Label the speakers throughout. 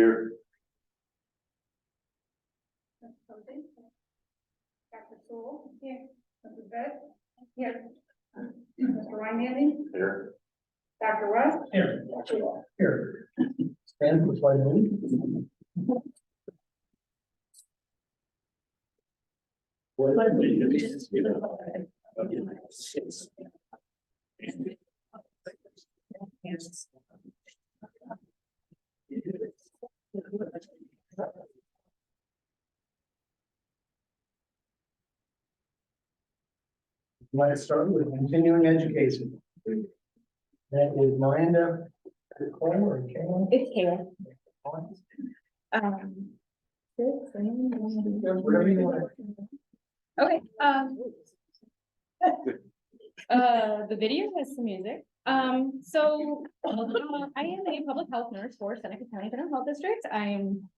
Speaker 1: Here.
Speaker 2: Dr. Sewell. Here. Mrs. Bett. Here. Mr. Ryan.
Speaker 1: Here.
Speaker 2: Dr. West.
Speaker 3: Here.
Speaker 2: Dr. Wall.
Speaker 3: Here. Stand for slide one. Let's start with continuing education. That is Miranda Cole or Kayla?
Speaker 4: It's Kayla.
Speaker 3: Whatever you want.
Speaker 4: Okay, the video has some music. I am a public health nurse for Seneca County General Health District. I'm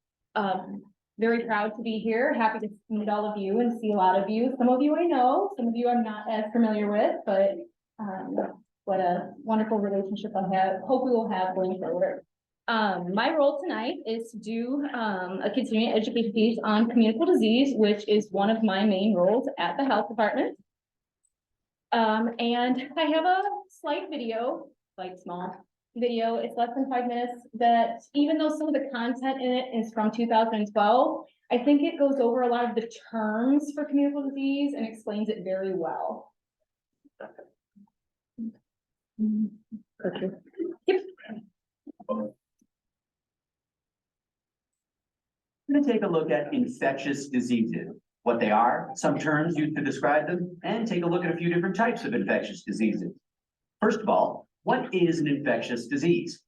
Speaker 4: very proud to be here, happy to meet all of you and see a lot of you. Some of you I know, some of you I'm not as familiar with, but what a wonderful relationship I have, hope we will have going forward. My role tonight is to do a continuing education piece on communicable disease, which is one of my main roles at the health department. And I have a slight video, like small video, it's less than 5 minutes, that even though some of the content in it is from 2012, I think it goes over a lot of the terms for communicable disease and explains it very well. Okay. Yep.
Speaker 5: We're going to take a look at infectious diseases, what they are, some terms used to describe them, and take a look at a few different types of infectious diseases. First of all, what is an infectious disease?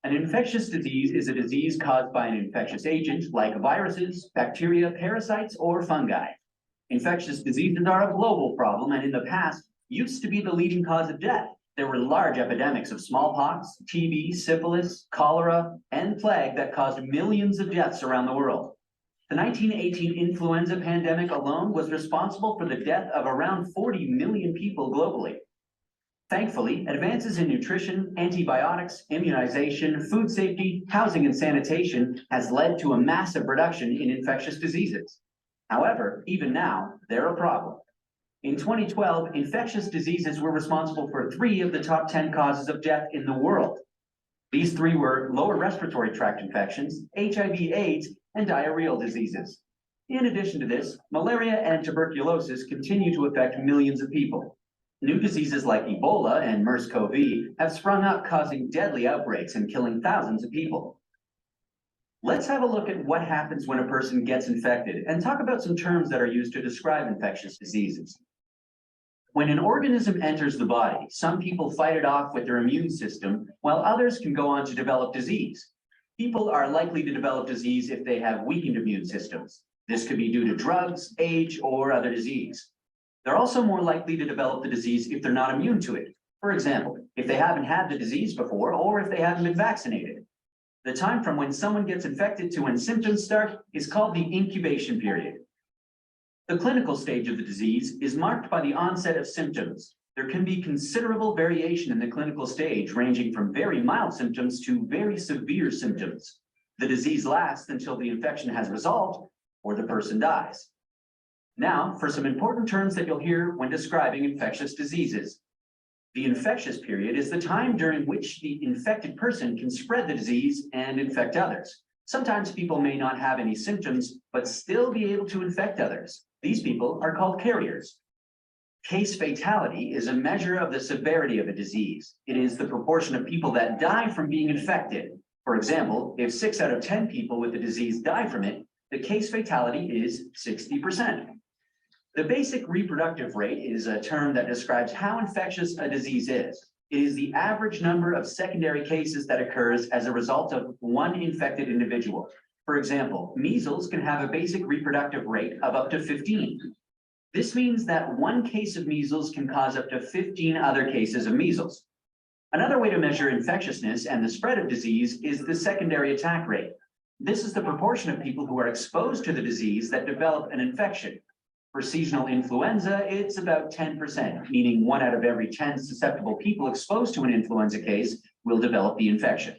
Speaker 5: An infectious disease is a disease caused by an infectious agent like viruses, bacteria, parasites, or fungi. Infectious diseases are a global problem and in the past used to be the leading cause of death. There were large epidemics of smallpox, TB, syphilis, cholera, and plague that caused millions of deaths around the world. The 1918 influenza pandemic alone was responsible for the death of around 40 million people globally. Thankfully, advances in nutrition, antibiotics, immunization, food safety, housing, and sanitation has led to a massive reduction in infectious diseases. However, even now, they're a problem. In 2012, infectious diseases were responsible for 3 of the top 10 causes of death in the world. These 3 were lower respiratory tract infections, HIV/AIDS, and diarrheal diseases. In addition to this, malaria and tuberculosis continue to affect millions of people. New diseases like Ebola and MERS-CoV have sprung up, causing deadly outbreaks and killing thousands of people. Let's have a look at what happens when a person gets infected and talk about some terms that are used to describe infectious diseases. When an organism enters the body, some people fight it off with their immune system, while others can go on to develop disease. People are likely to develop disease if they have weakened immune systems. This could be due to drugs, age, or other disease. They're also more likely to develop the disease if they're not immune to it. For example, if they haven't had the disease before, or if they haven't been vaccinated. The time from when someone gets infected to when symptoms start is called the incubation period. The clinical stage of the disease is marked by the onset of symptoms. There can be considerable variation in the clinical stage, ranging from very mild symptoms to very severe symptoms. The disease lasts until the infection has resolved or the person dies. Now, for some important terms that you'll hear when describing infectious diseases. The infectious period is the time during which the infected person can spread the disease and infect others. Sometimes people may not have any symptoms, but still be able to infect others. These people are called carriers. Case fatality is a measure of the severity of a disease. It is the proportion of people that die from being infected. For example, if 6 out of 10 people with the disease die from it, the case fatality is 60%. The basic reproductive rate is a term that describes how infectious a disease is. It is the average number of secondary cases that occurs as a result of one infected individual. For example, measles can have a basic reproductive rate of up to 15. This means that one case of measles can cause up to 15 other cases of measles. Another way to measure infectiousness and the spread of disease is the secondary attack rate. This is the proportion of people who are exposed to the disease that develop an infection. For seasonal influenza, it's about 10%, meaning 1 out of every 10 susceptible people exposed to an influenza case will develop the infection.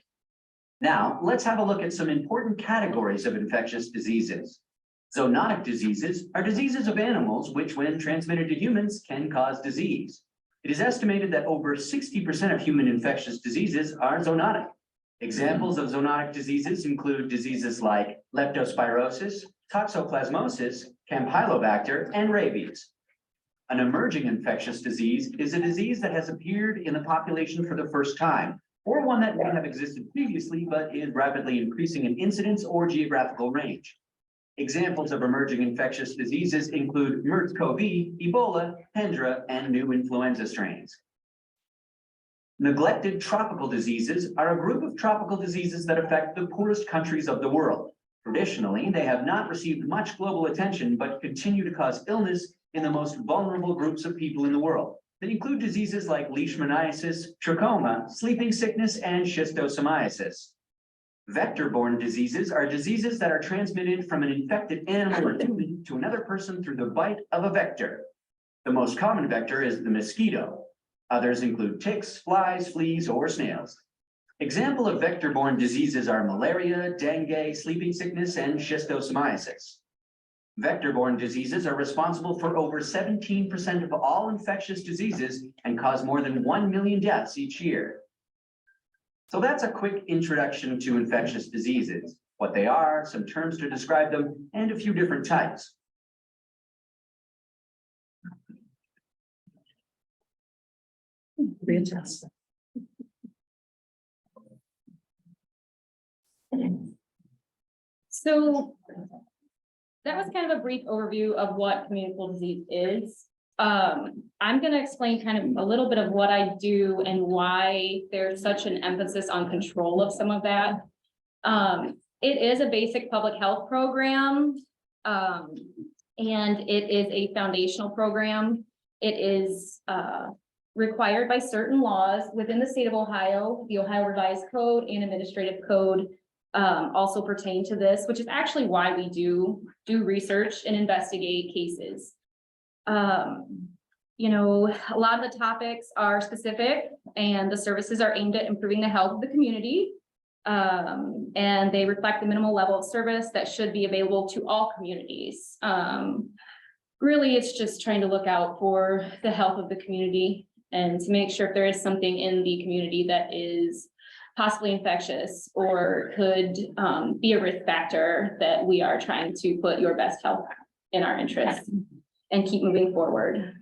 Speaker 5: Now, let's have a look at some important categories of infectious diseases. Zoonotic diseases are diseases of animals which, when transmitted to humans, can cause disease. It is estimated that over 60% of human infectious diseases are zoonotic. Examples of zoonotic diseases include diseases like leptospirosis, toxoplasmosis, campylobacter, and rabies. An emerging infectious disease is a disease that has appeared in the population for the first time, or one that may have existed previously but is rapidly increasing in incidence or geographical range. Examples of emerging infectious diseases include MERS-CoV, Ebola, Hendra, and new influenza strains. Neglected tropical diseases are a group of tropical diseases that affect the poorest countries of the world. Traditionally, they have not received much global attention, but continue to cause illness in the most vulnerable groups of people in the world. They include diseases like leishmaniasis, trachoma, sleeping sickness, and schistosomiasis. Vector-borne diseases are diseases that are transmitted from an infected animal or human to another person through the bite of a vector. The most common vector is the mosquito. Others include ticks, flies, fleas, or snails. Example of vector-borne diseases are malaria, dengue, sleeping sickness, and schistosomiasis. Vector-borne diseases are responsible for over 17% of all infectious diseases and cause more than 1 million deaths each year. So that's a quick introduction to infectious diseases, what they are, some terms to describe them, and a few different types.
Speaker 1: Readjust.
Speaker 4: So that was kind of a brief overview of what communicable disease is. I'm going to explain kind of a little bit of what I do and why there's such an emphasis on control of some of that. It is a basic public health program, and it is a foundational program. It is required by certain laws within the state of Ohio. The Ohio Revised Code and Administrative Code also pertain to this, which is actually why we do research and investigate cases. You know, a lot of the topics are specific and the services are aimed at improving the health of the community. And they reflect the minimal level of service that should be available to all communities. Really, it's just trying to look out for the health of the community and to make sure if there is something in the community that is possibly infectious or could be a risk factor, that we are trying to put your best health in our interest and keep moving forward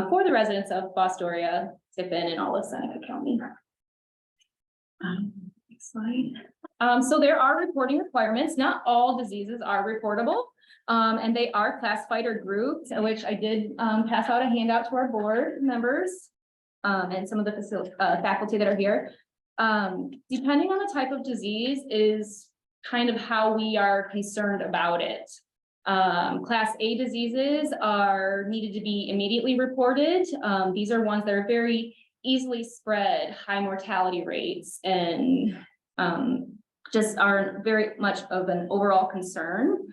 Speaker 4: for the residents of Fostoria, Tiffin, and all of Seneca County. Next slide. So there are reporting requirements. Not all diseases are reportable, and they are classified or grouped, which I did pass out a handout to our board members and some of the faculty that are here. Depending on the type of disease is kind of how we are concerned about it. Class A diseases are needed to be immediately reported. These are ones that are very easily spread, high mortality rates, and just are very much of an overall concern.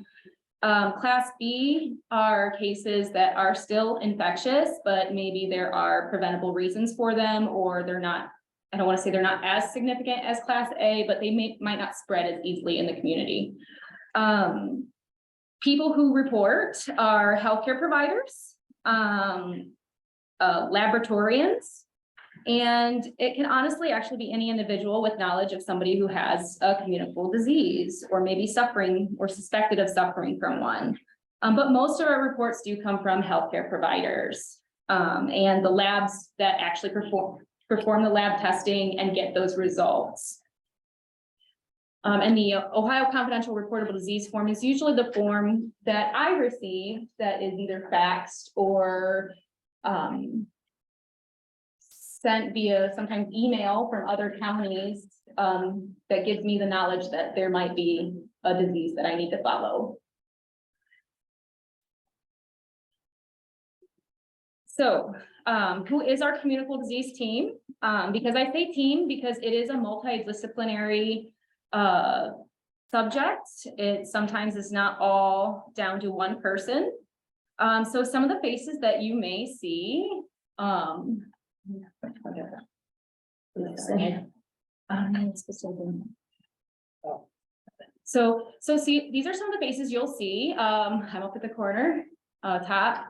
Speaker 4: Class B are cases that are still infectious, but maybe there are preventable reasons for them, or they're not, I don't want to say they're not as significant as Class A, but they might not spread as easily in the community. People who report are healthcare providers, laboratorians, and it can honestly actually be any individual with knowledge of somebody who has a communicable disease or maybe suffering or suspected of suffering from one. But most of our reports do come from healthcare providers and the labs that actually perform the lab testing and get those results. And the Ohio Confidential Reportable Disease Form is usually the form that I receive that is either faxed or sent via sometimes email from other counties that gives me the knowledge that there might be a disease that I need to follow. So who is our communicable disease team? Because I say team because it is a multidisciplinary subject. It sometimes is not all down to one person. So some of the faces that you may see, So see, these are some of the faces you'll see. I'm up at the corner, top.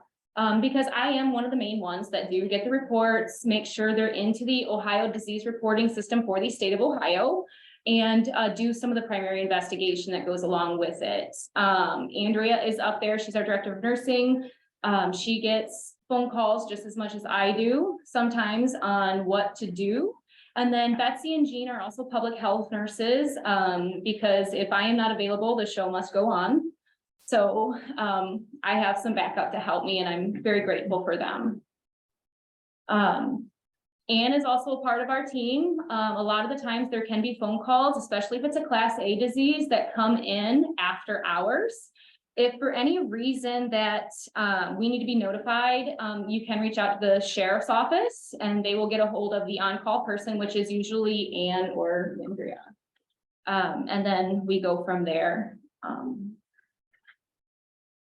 Speaker 4: Because I am one of the main ones that do get the reports, make sure they're into the Ohio disease reporting system for the state of Ohio. And do some of the primary investigation that goes along with it. Andrea is up there, she's our director of nursing. She gets phone calls just as much as I do sometimes on what to do. And then Betsy and Jean are also public health nurses, because if I am not available, the show must go on. So I have some backup to help me and I'm very grateful for them. Anne is also a part of our team. A lot of the times there can be phone calls, especially if it's a class A disease, that come in after hours. If for any reason that we need to be notified, you can reach out to the sheriff's office and they will get a hold of the on-call person, which is usually Anne or Andrea. And then we go from there.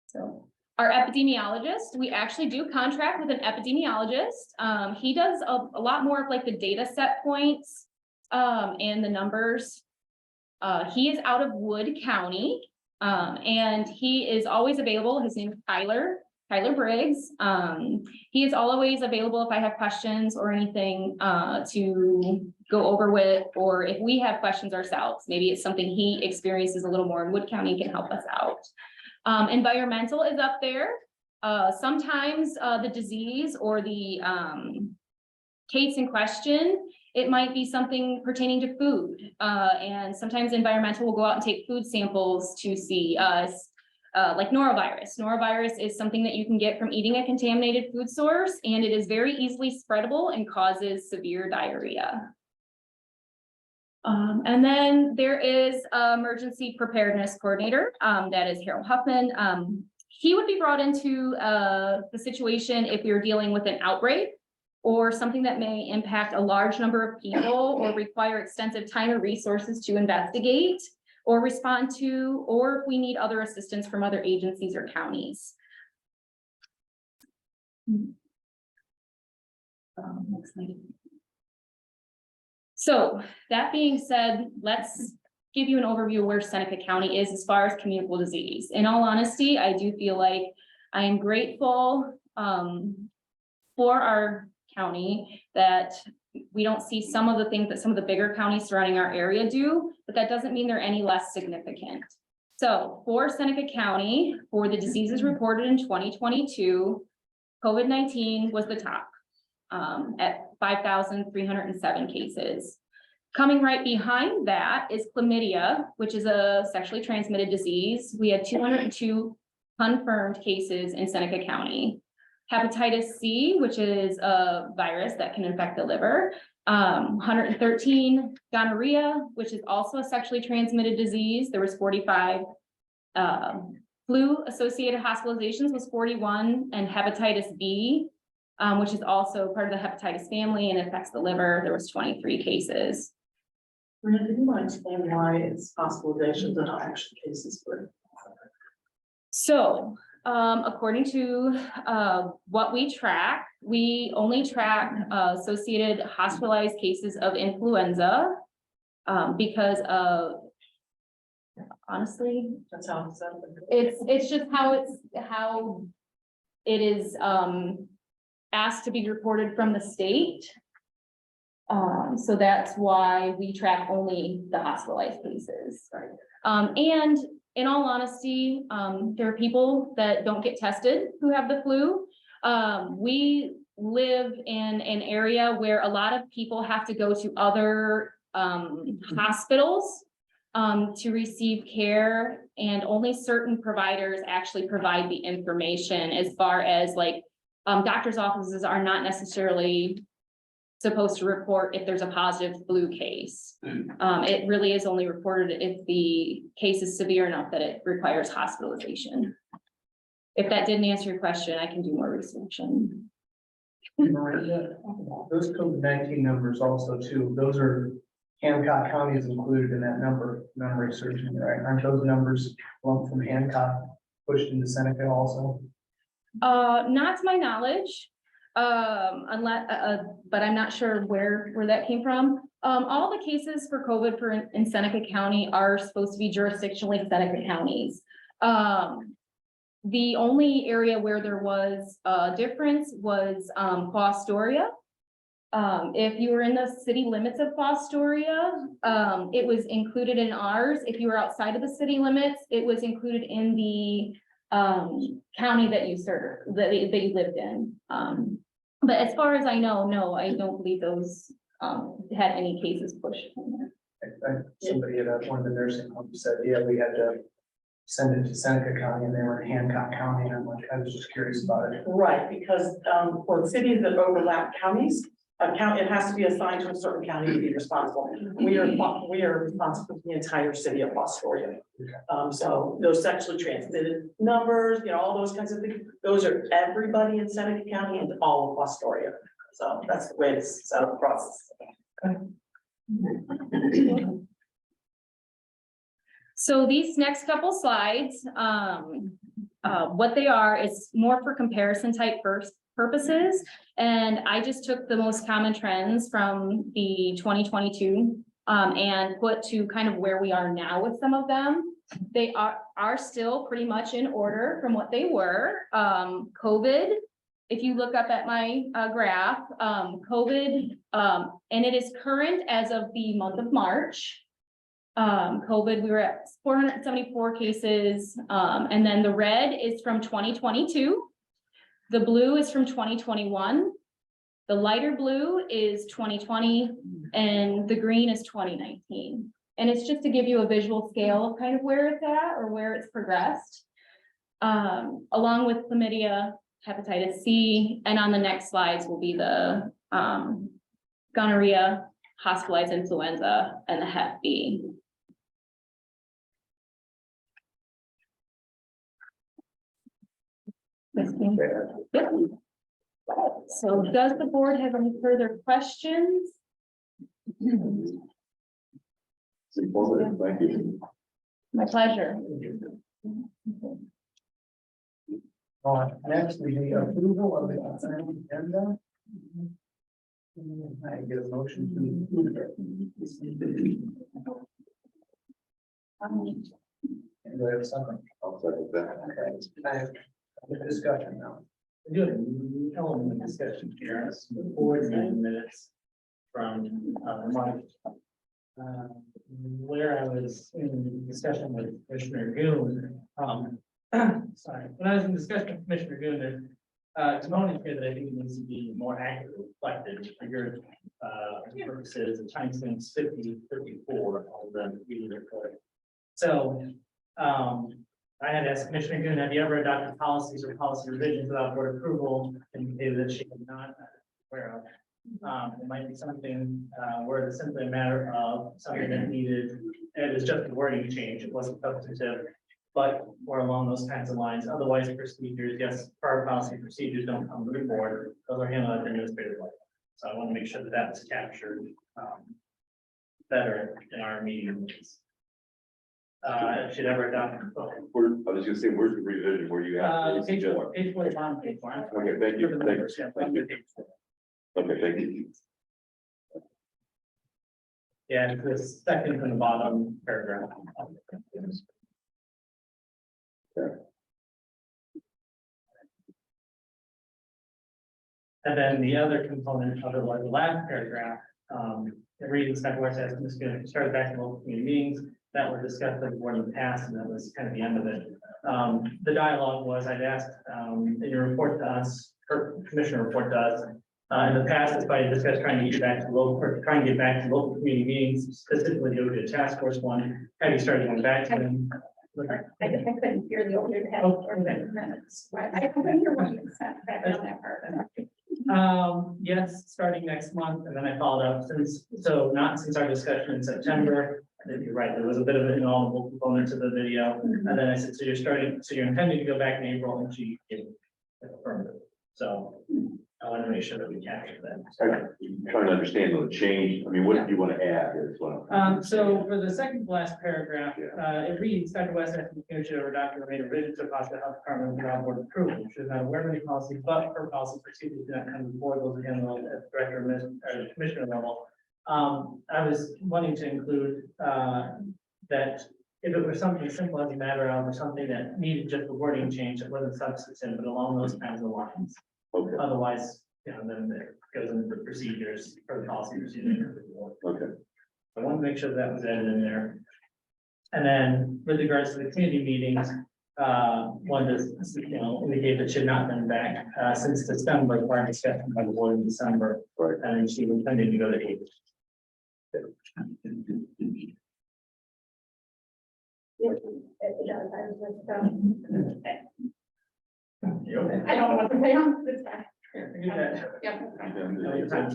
Speaker 4: So our epidemiologist, we actually do contract with an epidemiologist. He does a lot more of like the data set points and the numbers. He is out of Wood County and he is always available. His name is Tyler Briggs. He is always available if I have questions or anything to go over with, or if we have questions ourselves, maybe it's something he experiences a little more in Wood County and can help us out. Environmental is up there. Sometimes the disease or the case in question, it might be something pertaining to food. And sometimes environmental will go out and take food samples to see like norovirus. Norovirus is something that you can get from eating a contaminated food source, and it is very easily spreadable and causes severe diarrhea. And then there is an emergency preparedness coordinator, that is Harold Huffman. He would be brought into the situation if we were dealing with an outbreak or something that may impact a large number of people or require extensive time or resources to investigate or respond to, or if we need other assistance from other agencies or counties. Next slide. So that being said, let's give you an overview of where Seneca County is as far as communicable disease. In all honesty, I do feel like I am grateful for our county that we don't see some of the things that some of the bigger counties surrounding our area do, but that doesn't mean they're any less significant. So for Seneca County, for the diseases reported in 2022, COVID-19 was the top at 5,307 cases. Coming right behind that is chlamydia, which is a sexually transmitted disease. We had 202 confirmed cases in Seneca County. Hepatitis C, which is a virus that can infect the liver. 113 gonorrhea, which is also a sexually transmitted disease. There was 45. Flu-associated hospitalizations was 41, and hepatitis B, which is also part of the hepatitis family and affects the liver, there was 23 cases.
Speaker 1: Maria, could you want to explain why it's hospitalizations and not actual cases?
Speaker 4: So, according to what we track, we only track associated hospitalized cases of influenza because of, honestly,
Speaker 1: That's how
Speaker 4: it's just how it is asked to be reported from the state. So that's why we track only the hospitalized cases. And in all honesty, there are people that don't get tested who have the flu. We live in an area where a lot of people have to go to other hospitals to receive care, and only certain providers actually provide the information as far as like doctors' offices are not necessarily supposed to report if there's a positive flu case. It really is only reported if the case is severe enough that it requires hospitalization. If that didn't answer your question, I can do more research.
Speaker 3: Miranda, those COVID-19 numbers also too, those are Hancock County is included in that number, research, right? Aren't those numbers lumped from Hancock pushed into Seneca also?
Speaker 4: Not to my knowledge, unless, but I'm not sure where that came from. All the cases for COVID in Seneca County are supposed to be jurisdictionally Seneca counties. The only area where there was a difference was Fostoria. If you were in the city limits of Fostoria, it was included in ours. If you were outside of the city limits, it was included in the county that you served, that you lived in. But as far as I know, no, I don't believe those had any cases pushed.
Speaker 3: Somebody at one of the nursing homes said, yeah, we had to send it to Seneca County and they were in Hancock County. And I'm like, I was just curious about it.
Speaker 1: Right, because for cities that overlap counties, it has to be assigned to a certain county to be responsible. We are responsible for the entire city of Fostoria. So those sexually transmitted numbers, all those kinds of things, those are everybody in Seneca County and all of Fostoria. So that's the way it's set up across.
Speaker 4: So these next couple slides, what they are is more for comparison type purposes. And I just took the most common trends from the 2022 and put to kind of where we are now with some of them. They are still pretty much in order from what they were. COVID, if you look up at my graph, COVID, and it is current as of the month of March. COVID, we were at 474 cases, and then the red is from 2022. The blue is from 2021. The lighter blue is 2020, and the green is 2019. And it's just to give you a visual scale of kind of where it's at or where it's progressed. Along with chlamydia, hepatitis C, and on the next slides will be the gonorrhea, hospitalized influenza, and the Hep B. Yep. So does the board have any further questions?
Speaker 6: It's informative, thank you.
Speaker 4: My pleasure.
Speaker 3: Next, we need approval of the consent agenda. I get a motion to approve it. And do I have a second?
Speaker 6: I'll second that.
Speaker 3: Okay, I have a discussion now.
Speaker 7: Doing an element of discussion here, as the board meeting minutes from March. Where I was in discussion with Commissioner Goon, sorry, when I was in discussion with Commissioner Goon, there's components here that I think needs to be more accurately reflected for your purposes, and timestamps 50, 54, all of them being recorded. So, I had asked Commissioner Goon, have you ever adopted policies or policy revisions without board approval? And he stated that she had not aware of. It might be something where it's simply a matter of something that needed, it was just a wording change, it wasn't substantive, but more along those kinds of lines. Otherwise, procedures, yes, prior policy procedures don't come to the board, those are handled at the administrative level. So I want to make sure that that's captured better in our meeting minutes. Should ever adopt.
Speaker 6: I was gonna say, where's the revision, where you have?
Speaker 7: Page 4, page 4 is on page 4.
Speaker 6: Okay, thank you, thank you, thank you. Okay, thank you.
Speaker 7: Yeah, it's the second from the bottom paragraph. And then the other component of it was the last paragraph, it reads, that where it says, I'm just going to start back in local community meetings that were discussed at the board in the past, and that was kind of the end of it. The dialogue was, I'd asked, in your report to us, or commissioner report to us, in the past, it's probably discussed trying to get back to local, or trying to get back to local community meetings, specifically the OJ task force one. Have you started going back to them?
Speaker 2: I couldn't hear the older head or the minutes. I couldn't hear what you said back on that part.
Speaker 7: Yes, starting next month, and then I followed up not since our discussion in September. I think you're right, there was a bit of an inaudible component to the video, and then I said, so you're intending to go back in April, and she confirmed it. So I want to make sure that we capture that.
Speaker 6: I'm trying to understand the change, I mean, what do you want to add as well?
Speaker 7: So for the second to last paragraph, it reads, Dr. West asked the commission to adopt or made a revision to possible health department without board approval. She is not aware of any policy, but her policy procedures do not come before those are handled at the director or the commissioner level. I was wanting to include, that if it were something simple as a matter of, or something that needed just a wording change, that wasn't substantive, but along those kinds of lines.
Speaker 6: Okay,
Speaker 7: Otherwise, then it goes into the procedures or the policy procedure.
Speaker 6: okay.
Speaker 7: I wanted to make sure that was added in there. And then with regards to the community meetings, one does, indicate that should not been back, since December, prior discussion by the board in December.
Speaker 6: Right.
Speaker 7: And she was intending to go to 8.
Speaker 2: It does, I was just,
Speaker 7: You okay?
Speaker 2: I don't know what to say on this guy.
Speaker 7: Yeah, I get that.
Speaker 2: Yeah, that's fine.
Speaker 7: No, you're fine.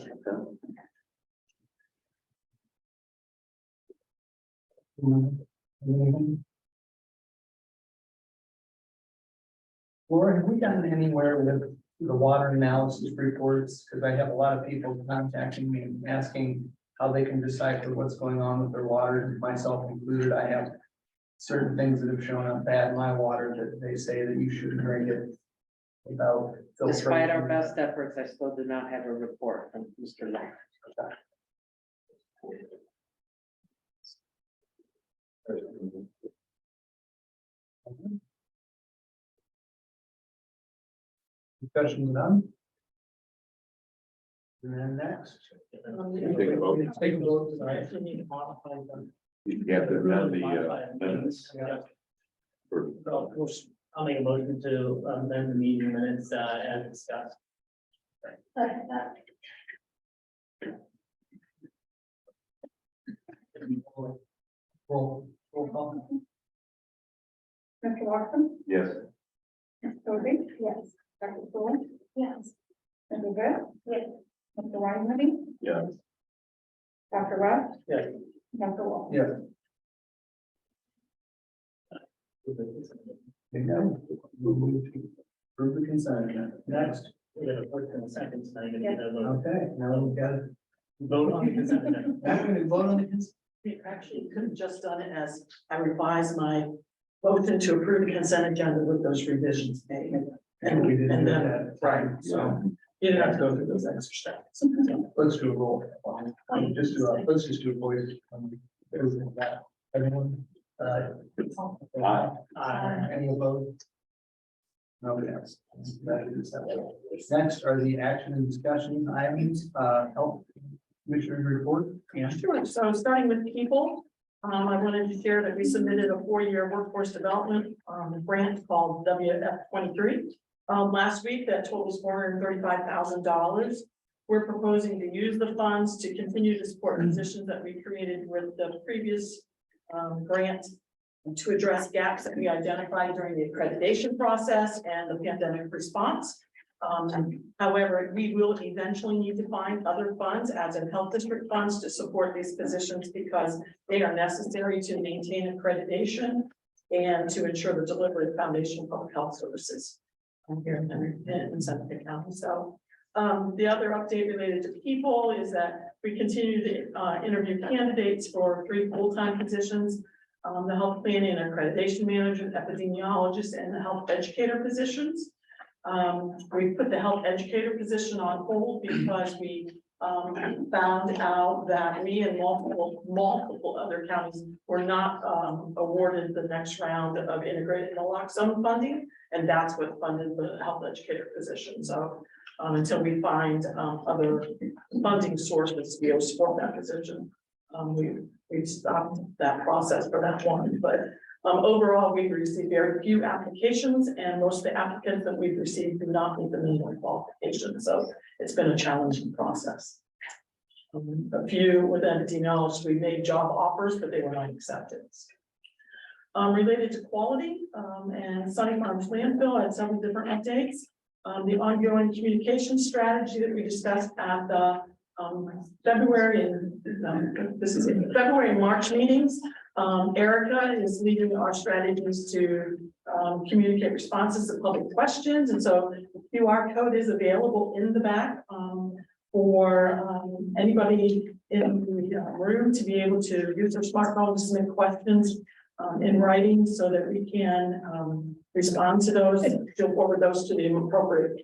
Speaker 3: Laura, have we gotten anywhere with the water analysis reports? Because I have a lot of people contacting me and asking how they can decipher what's going on with their water, myself included. I have certain things that have shown up bad in my water that they say that you shouldn't drink it without
Speaker 8: Despite our
Speaker 3: filtration.
Speaker 8: best efforts, I still do not have a report from Mr. Long.
Speaker 3: Discussion done. And then next.
Speaker 6: Take a vote.
Speaker 7: Take a vote, sorry, if you need to modify them.
Speaker 6: You have to amend the minutes.
Speaker 7: Yeah.
Speaker 6: for-
Speaker 7: So, of course, I'll make a motion to amend the meeting minutes, as discussed.
Speaker 3: Roll call.
Speaker 2: Mr. Larson?
Speaker 6: Yes,
Speaker 2: Ms. Cody? Yes. Dr. Thorne? Yes. Mr. Good? Yes. Mr. Wiley?
Speaker 6: yeah.
Speaker 2: Dr. Russ?
Speaker 7: Yes.
Speaker 2: Dr. Wall?
Speaker 3: Yes. There you go. We'll move to approve the consent agenda. Next.
Speaker 7: We got a first and a second, so I get
Speaker 2: Yeah.
Speaker 7: to vote.
Speaker 3: Okay, now we've got to
Speaker 7: Vote on the consent agenda.
Speaker 3: vote on the consent.
Speaker 1: We actually could have just done it as I revised my motion to approve the consent agenda with those revisions made.
Speaker 3: And we didn't
Speaker 1: And
Speaker 3: do
Speaker 1: then,
Speaker 3: that.
Speaker 1: right, so you didn't have to go through those extra steps.
Speaker 3: Let's do a roll. Just do let's just do a voice. Everyone.
Speaker 6: Aye.
Speaker 3: Any opposed? No, yes. That is that way. Next are the action and discussion items, health commissioner report. Yeah.
Speaker 1: Sure, so starting with people, I wanted to share that we submitted a 4-year workforce development grant called WF23. Last week, that totals $435,000. We're proposing to use the funds to continue to support positions that we created with the previous grant to address gaps that we identified during the accreditation process and the pandemic response. However, we will eventually need to find other funds, as in health district funds, to support these positions because they are necessary to maintain accreditation and to ensure the delivery of foundational public health services here in Seneca County. So the other update related to people is that we continue to interview candidates for 3 full-time positions. The health planning and accreditation manager, epidemiologist, and the health educator positions. We put the health educator position on hold because we found out that we and multiple other counties were not awarded the next round of integrated naloxone funding, and that's what funded the health educator position. So until we find other funding sources to be able to support that position, we've stopped that process for that one. But overall, we've received very few applications, and most of the applicants that we've received do not meet the minimum qualifications. So it's been a challenging process. A few with epidemiologists, we made job offers, but they were not accepted. Related to quality and Sunny Farms landfill, I had several different updates. The ongoing communication strategy that we discussed at the February and March meetings. Erica is leading our strategies to communicate responses to public questions, and so the QR code is available in the back for anybody in the room to be able to use their smartphone to submit questions in writing so that we can respond to those and forward those to the appropriate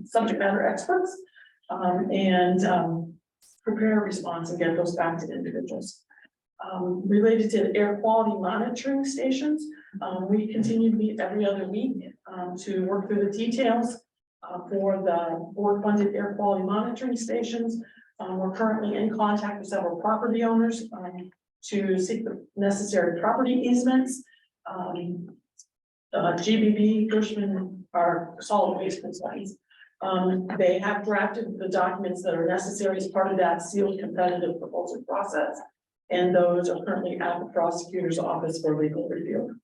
Speaker 1: subject matter experts. prepare a response and get those back to individuals. Related to air quality monitoring stations, we continue to meet every other week to work through the details for the board-funded air quality monitoring stations. We're currently in contact with several property owners to seek the necessary property easements. GBB, Gershman, our solid waste consultants. They have drafted the documents that are necessary as part of that sealed competitive proposal process. And those are currently at the prosecutor's office for legal review.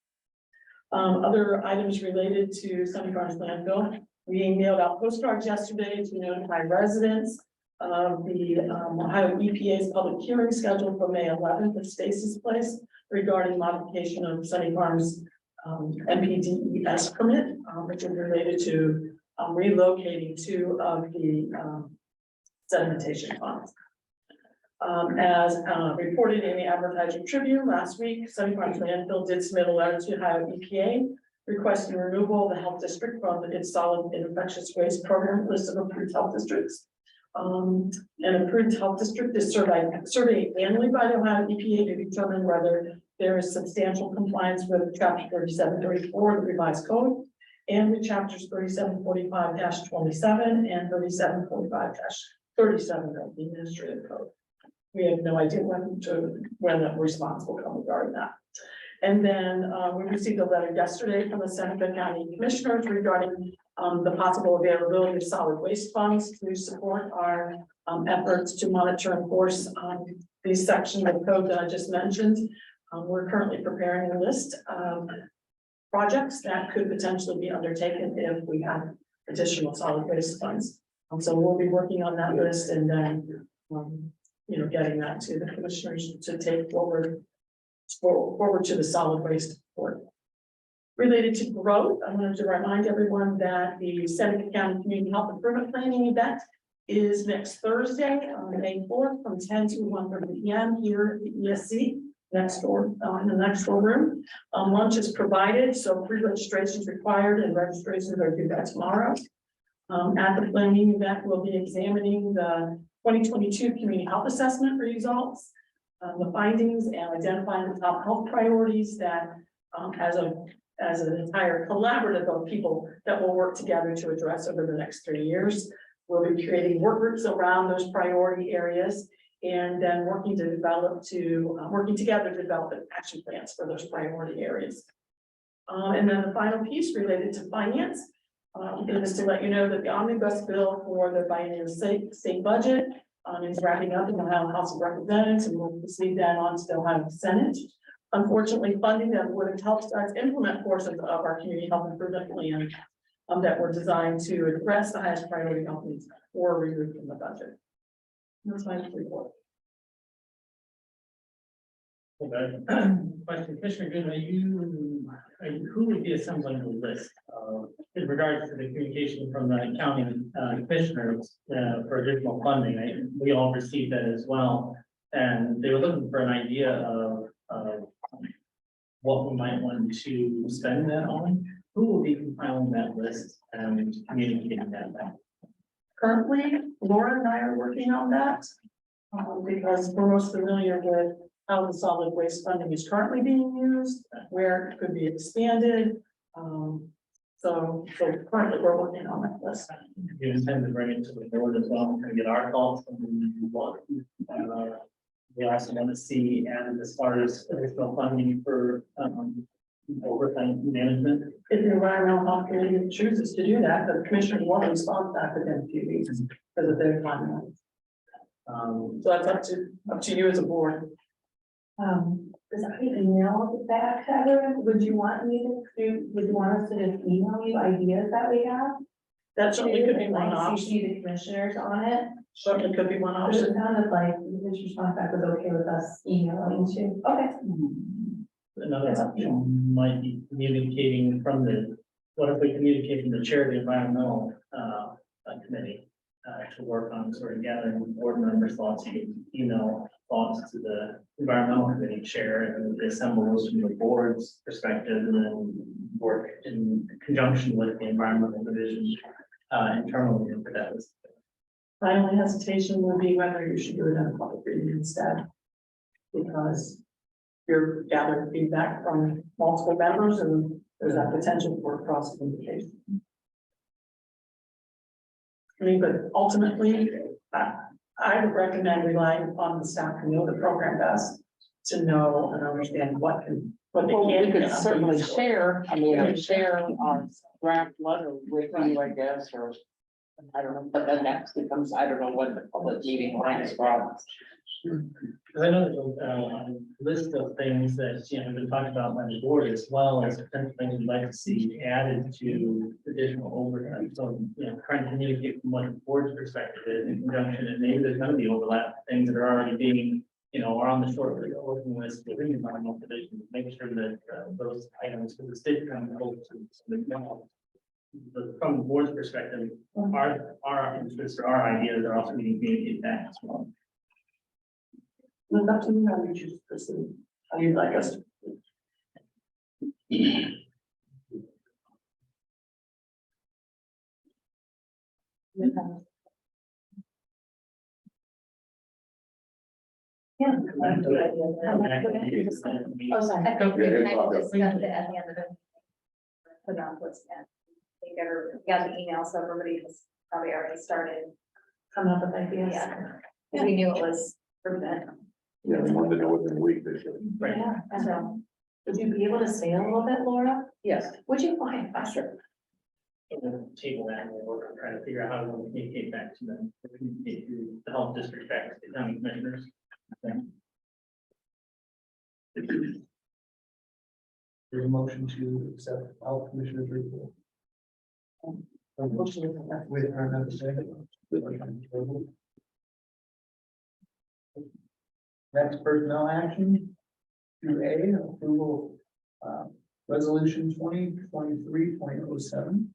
Speaker 1: Other items related to Sunny Farms landfill, we mailed out postcards yesterday to notify residents of the Ohio EPA's public hearing scheduled for May 11th at Stacy's Place regarding modification of Sunny Farms MPDES permit, which is related to relocating 2 of the sedimentation ponds. As reported in the Advertiser Tribune last week, Sunny Farms landfill did submit a letter to Ohio EPA requesting removal of the health district from its solid and infectious waste program list of approved health districts. An approved health district is surveyed annually by the Ohio EPA to determine whether there is substantial compliance with chapter 3734 of the revised code and with chapters 3745-27 and 3745-37 of the administrative code. We have no idea when the response will come regarding that. And then we received a letter yesterday from the Seneca County Commissioners regarding the possible availability of solid waste funds to support our efforts to monitor and enforce these sections of code that I just mentioned. We're currently preparing a list of projects that could potentially be undertaken if we have additional solid waste funds. So we'll be working on that list and then getting that to the commissioners to take forward to the solid waste board. Related to growth, I wanted to remind everyone that the Seneca County Community Health Improvement Planning event is next Thursday on May 4th from 10 to 1:30 p.m. here at the ESC next door in the next door room. Lunch is provided, so pre-registration is required and registrations are due by tomorrow. At the planning event, we'll be examining the 2022 community health assessment results, the findings, and identifying the top health priorities that as an entire collaborative of people that will work together to address over the next 3 years. We'll be creating work groups around those priority areas and then working together to develop action plans for those priority areas. And then the final piece related to finance is to let you know that the omnibus bill for the biennial state budget is wrapping up in the Ohio House of Representatives, and we'll proceed that on to the Ohio Senate. Unfortunately, funding that would have helped us implement portions of our community health improvement plan that were designed to address the highest priority health needs were removed from the budget. That's my report.
Speaker 7: Okay. Question, Commissioner Goodman, who would be assembling the list in regards to the communication from the county commissioners for additional funding? We all received that as well, and they were looking for an idea of what we might want to spend that on. Who will be compiling that list and communicating that back?
Speaker 1: Currently, Laura and I are working on that because we're most familiar with how the solid waste funding is currently being used, where it could be expanded. So currently we're working on that list.
Speaker 7: You intend to bring it to the board as well and get our thoughts on what we also want to see, and as far as additional funding for overtime management.
Speaker 1: If the environmental health committee chooses to do that, the commissioner will respond back within a few weeks because of their timeline. So that's up to you as a board.
Speaker 9: Does I email it back to everyone? Would you want me to do, would you want us to just email you ideas that we have?
Speaker 1: That certainly could be one
Speaker 9: Like
Speaker 1: option.
Speaker 9: CC the commissioners on it.
Speaker 1: Certainly could be one
Speaker 9: It
Speaker 1: option.
Speaker 9: sounded like the response back was okay with us emailing too. Okay.
Speaker 7: Another option might be communicating from what if we communicate from the chair of the environmental committee to work on sort of gathering board members' thoughts, email thoughts to the environmental committee chair, and they assemble those from the board's perspective and then work in conjunction with the environmental division internally for that.
Speaker 1: My only hesitation would be whether you should do it in a public meeting instead. Because you're gathering feedback from multiple members and there's that potential for cross communication. I mean, but ultimately, I would recommend relying on the staff who know the program best to know and understand what they
Speaker 8: Well,
Speaker 1: can.
Speaker 8: we
Speaker 1: and
Speaker 8: could
Speaker 1: cannot
Speaker 8: certainly
Speaker 1: do.
Speaker 8: share, share our draft letter with you, I guess, or. I don't know, but then next becomes, I don't know what the public meeting line is from.
Speaker 7: Because I know there's a list of things that, have been talked about by the board as well as potential things we'd like to see added to additional overtime. So, trying to communicate from what the board's perspective is in conjunction, and maybe there's gonna be overlap, things that are already being, are on the short working list within the environmental division, make sure that those items, because the state kind of holds to the but from the board's perspective, our interests or our ideas are also being communicated back as well.
Speaker 1: It's up to me how you choose to proceed, how you'd like us to.
Speaker 2: Yeah.
Speaker 7: That's a good idea.
Speaker 2: Oh, sorry. I think we can kind of discuss it at the end of it. Put on what's that. I think everybody got the email, so everybody has probably already started.
Speaker 1: Come up with ideas.
Speaker 2: Yeah. We knew it was for that.
Speaker 6: Yeah, we wanted to know within a week, they said.
Speaker 7: Right.
Speaker 2: Yeah, so,
Speaker 9: Would you be able to stay a little bit, Laura?
Speaker 8: Yes.
Speaker 9: Would you mind? Sure.
Speaker 7: Table that, and we're trying to figure out how to communicate back to them, communicate to the health district, back to the county commissioners.
Speaker 3: There's a motion to accept health commissioner's report. With another second. Next personnel action. 2A, approval, resolution 2023.07.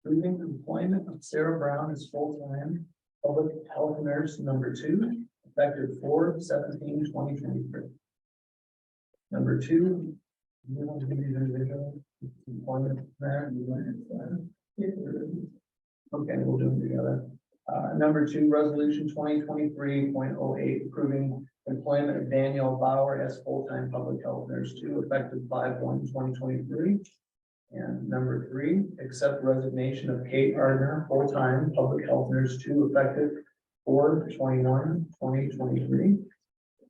Speaker 3: Approving employment of Sarah Brown as full-time public health nurse number 2, effective 4/17/2023. Number 2. You want to give these individual employment there? Okay, we'll do them together. Number 2, resolution 2023.08, approving employment of Danielle Bauer as full-time public health nurse 2, effective 5/1/2023. And number 3, accept resignation of Kate Gardner, full-time public health nurse 2, effective 4/21/2023.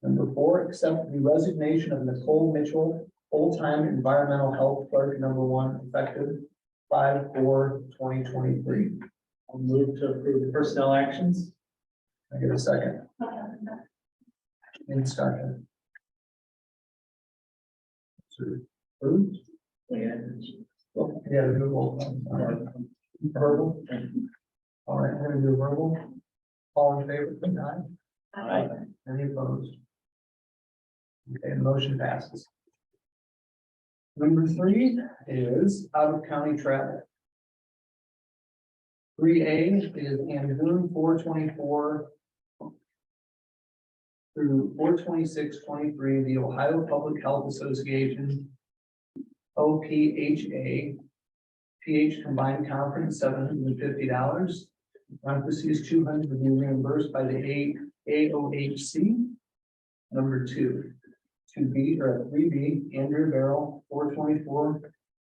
Speaker 3: Number 4, accept the resignation of Nicole Mitchell, full-time environmental health clerk number 1, effective 5/4/2023.
Speaker 7: I'll move to approve the personnel actions.
Speaker 3: I get a second. Any discussion? Approved? Well, yeah, do a roll call. Verbal. All right, we're gonna do verbal. All in favor, say aye.
Speaker 7: Aye.
Speaker 3: Any opposed? Okay, the motion passes. Number 3 is out of county travel. 3A is June 4/24 through 4/26/23, the Ohio Public Health Association, OPHA, PH Combined Conference, $750. Parentheses, 200 to be reimbursed by the AOHC. Number 2, 2B or 3B, Andrew Barrel, 4/24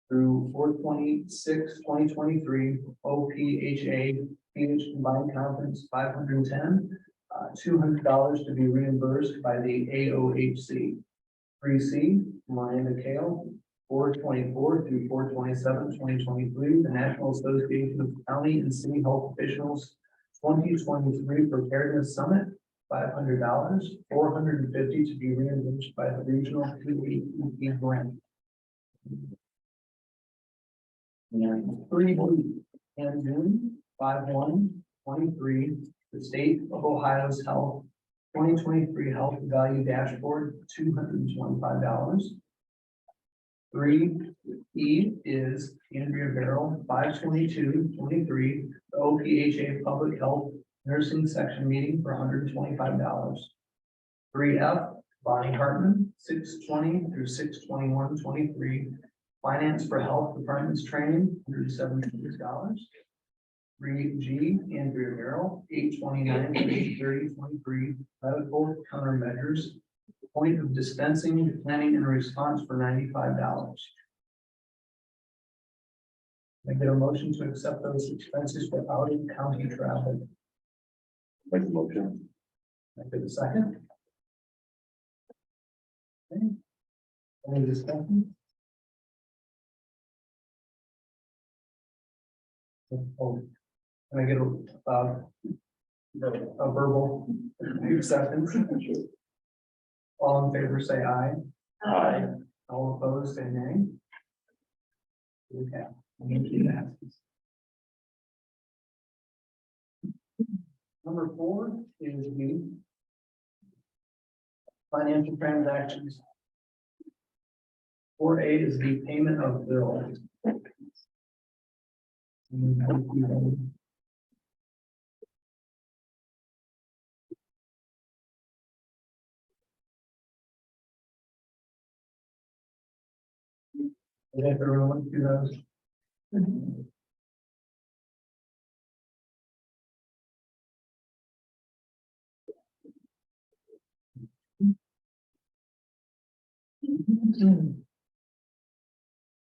Speaker 3: through 4/26/2023, OPHA, PH Combined Conference, 510, $200 to be reimbursed by the AOHC. 3C, Miranda Kale, 4/24 through 4/27/2023, the National Association of County and City Health Officials 2023 Preparedness Summit, $500, $450 to be reimbursed by the regional PAEP grant. 3B, and June 5/1/23, the State of Ohio's Health 2023 Health Value Dashboard, $225. 3E is Andrea Barrel, 5/22/23, the OPHA Public Health Nursing Section Meeting for $125. 3F, Bonnie Hartman, 6/20 through 6/21/23, Finance for Health Department's Training, $176. 3G, Andrea Merrill, 8/29/30/23, medical countermeasures. Point of dispensing, planning and response for $95. Can I get a motion to accept those expenses for out of county travel?
Speaker 6: Make a motion.
Speaker 3: Can I get a second? Okay. Any discussion? Oh, can I get a verbal acceptance? All in favor, say aye.
Speaker 6: Aye.
Speaker 3: All opposed, say nay. Okay. Motion passes. Number 4 is the financial transactions. 4A is the payment of bills. Did everyone look through those?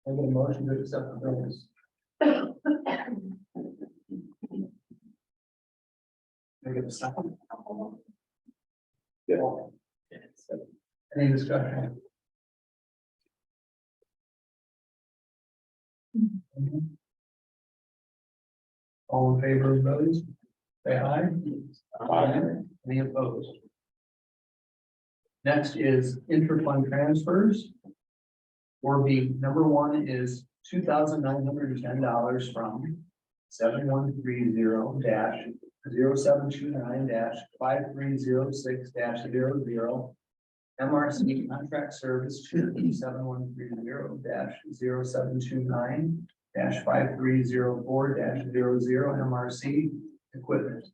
Speaker 3: I get a motion to accept the bills. I get a second.
Speaker 6: Yeah.
Speaker 3: Any discussion? All in favor of those? Say aye.
Speaker 6: Aye.
Speaker 3: Any opposed? Next is interfund transfers. 4B, number 1 is $2,910 from 7130-0729-5306-00. MRC contract service to 7130-0729-5304-00 MRC equipment.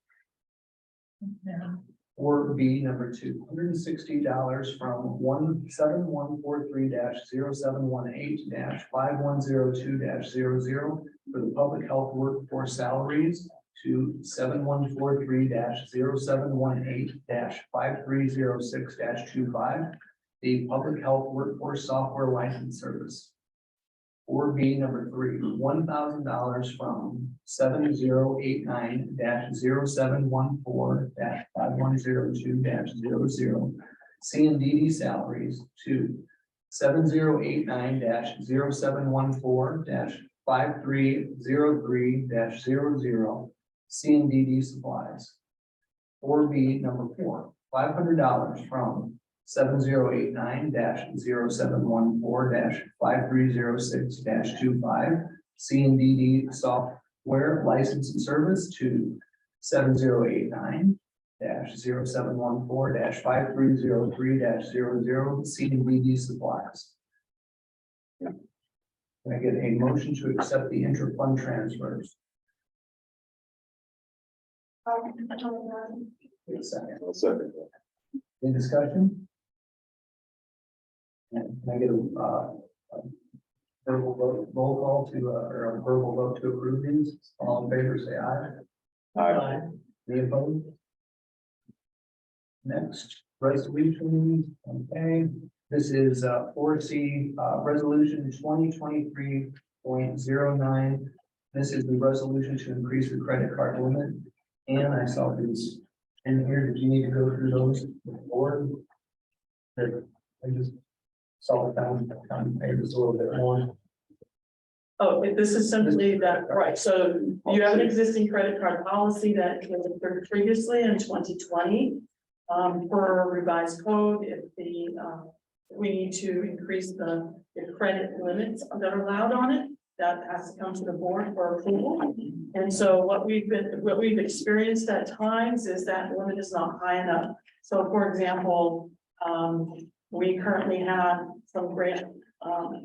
Speaker 3: Or B, number 2, $160 from 7143-0718-5102-00 for the public health workforce salaries to 7143-0718-5306-25, the public health workforce software license service. Or B, number 3, $1,000 from 7089-0714-5102-00 C&DD salaries to 7089-0714-5303-00 C&DD supplies. Or B, number 4, $500 from 7089-0714-5306-25 C&DD software license and service to 7089-0714-5303-00 C&DD supplies. Can I get a motion to accept the inter-fund transfers? Wait a second.
Speaker 6: I'll second.
Speaker 3: Any discussion? And can I get a verbal vote, roll call to, or a verbal vote to approve these? All in favor, say aye.
Speaker 6: Aye.
Speaker 3: Any opposed? Next, resolution, okay, this is 4C, resolution 2023.09. This is the resolution to increase the credit card limit. And I saw this in here. Did you need to go through those before? That I just saw it down pages a little bit more.
Speaker 1: Oh, this is simply that, right, so you have an existing credit card policy that was approved previously in 2020. For a revised code, if we need to increase the credit limits that are allowed on it, that has to come to the board for approval. And so what we've experienced at times is that limit is not high enough. So for example, we currently have some grant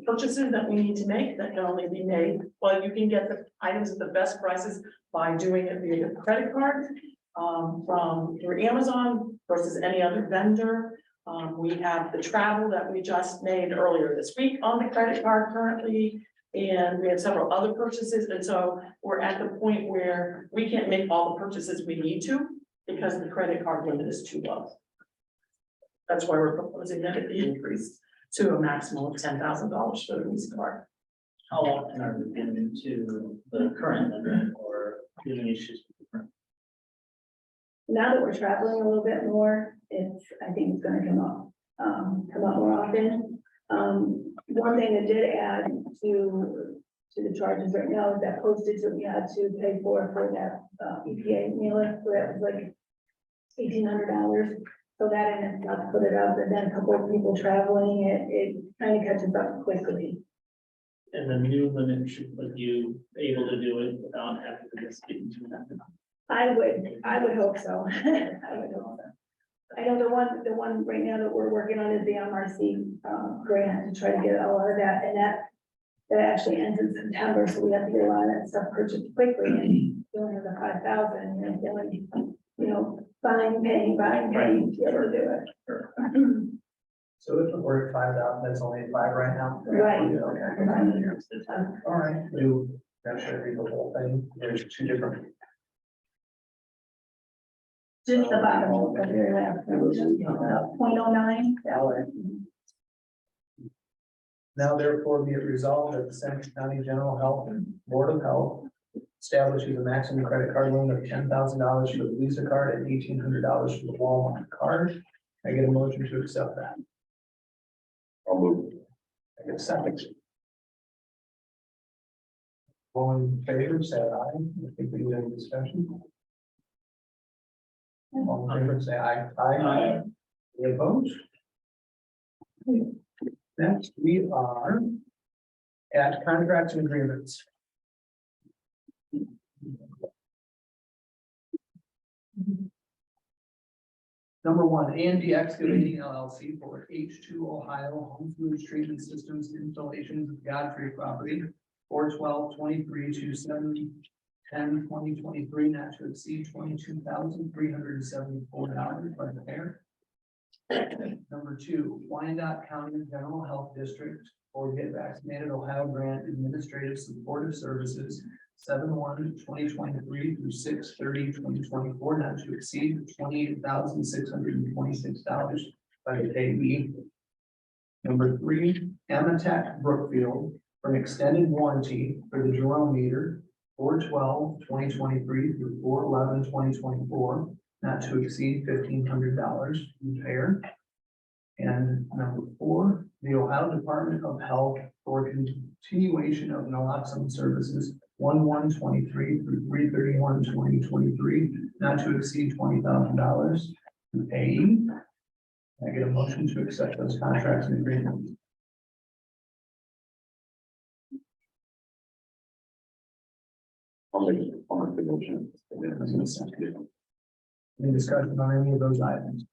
Speaker 1: purchases that we need to make that can only be made. Well, you can get the items at the best prices by doing it via credit card from through Amazon versus any other vendor. We have the travel that we just made earlier this week on the credit card currently. And we have several other purchases, and so we're at the point where we can't make all the purchases we need to because the credit card limit is too low. That's why we're proposing that it be increased to a maximum of $10,000 for the Visa card.
Speaker 7: How often are we getting into the current limit or having issues with the current?
Speaker 9: Now that we're traveling a little bit more, I think it's gonna come up more often. One thing that did add to the charges right now is that postage that we had to pay for that, EPA mailer, so that was like $1,800. So that ended up put it up, and then a couple of people traveling, it kind of catches up quickly.
Speaker 7: And the new limit should put you able to do it without having to just get into that.
Speaker 9: I would hope so. I would hope so. I know the one right now that we're working on is the MRC grant to try to get a lot of that, and that actually ends in September, so we have to get a lot of that stuff purchased quickly, and you only have the 5,000, and then, buying, paying, to be able to do it.
Speaker 3: So if we're at 5,000, that's only at 5 right now?
Speaker 9: Right.
Speaker 3: All right, you, that should read the whole thing, there's 2 different.
Speaker 9: Just the bottom of the very last, 0.09.
Speaker 3: Now therefore be it resolved that the Seneca County General Health Board of Health establishes a maximum credit card limit of $10,000 for the Visa card and $1,800 for the Walmart card. I get a motion to accept that.
Speaker 6: I'll move.
Speaker 3: I get a second. All in favor, say aye. I think we have a discussion. All in favor, say aye.
Speaker 7: Aye.
Speaker 3: Any opposed? Next, we are at contracts and agreements. Number 1, A&D Excavating LLC for H2 Ohio Home Fluids Treatment Systems installations of Godfrey property, 4/12/23 to 7/10/2023, not to exceed $22,374 by the mayor. Number 2, Wyandotte County General Health District for Get Vaccinated Ohio Grant Administrative Supportive Services, 7/1/2023 through 6/30/2024, not to exceed $28,626 by the payee. Number 3, Amatec Brookfield for an extended warranty for the Jerome meter, 4/12/2023 through 4/11/2024, not to exceed $1,500 repair. And number 4, the Ohio Department of Health for continuation of naloxone services, 1/1/23 through 3/31/2023, not to exceed $20,000 to pay. I get a motion to accept those contracts and agreements.
Speaker 6: I'll make the motion.
Speaker 3: Any discussion on any of those items?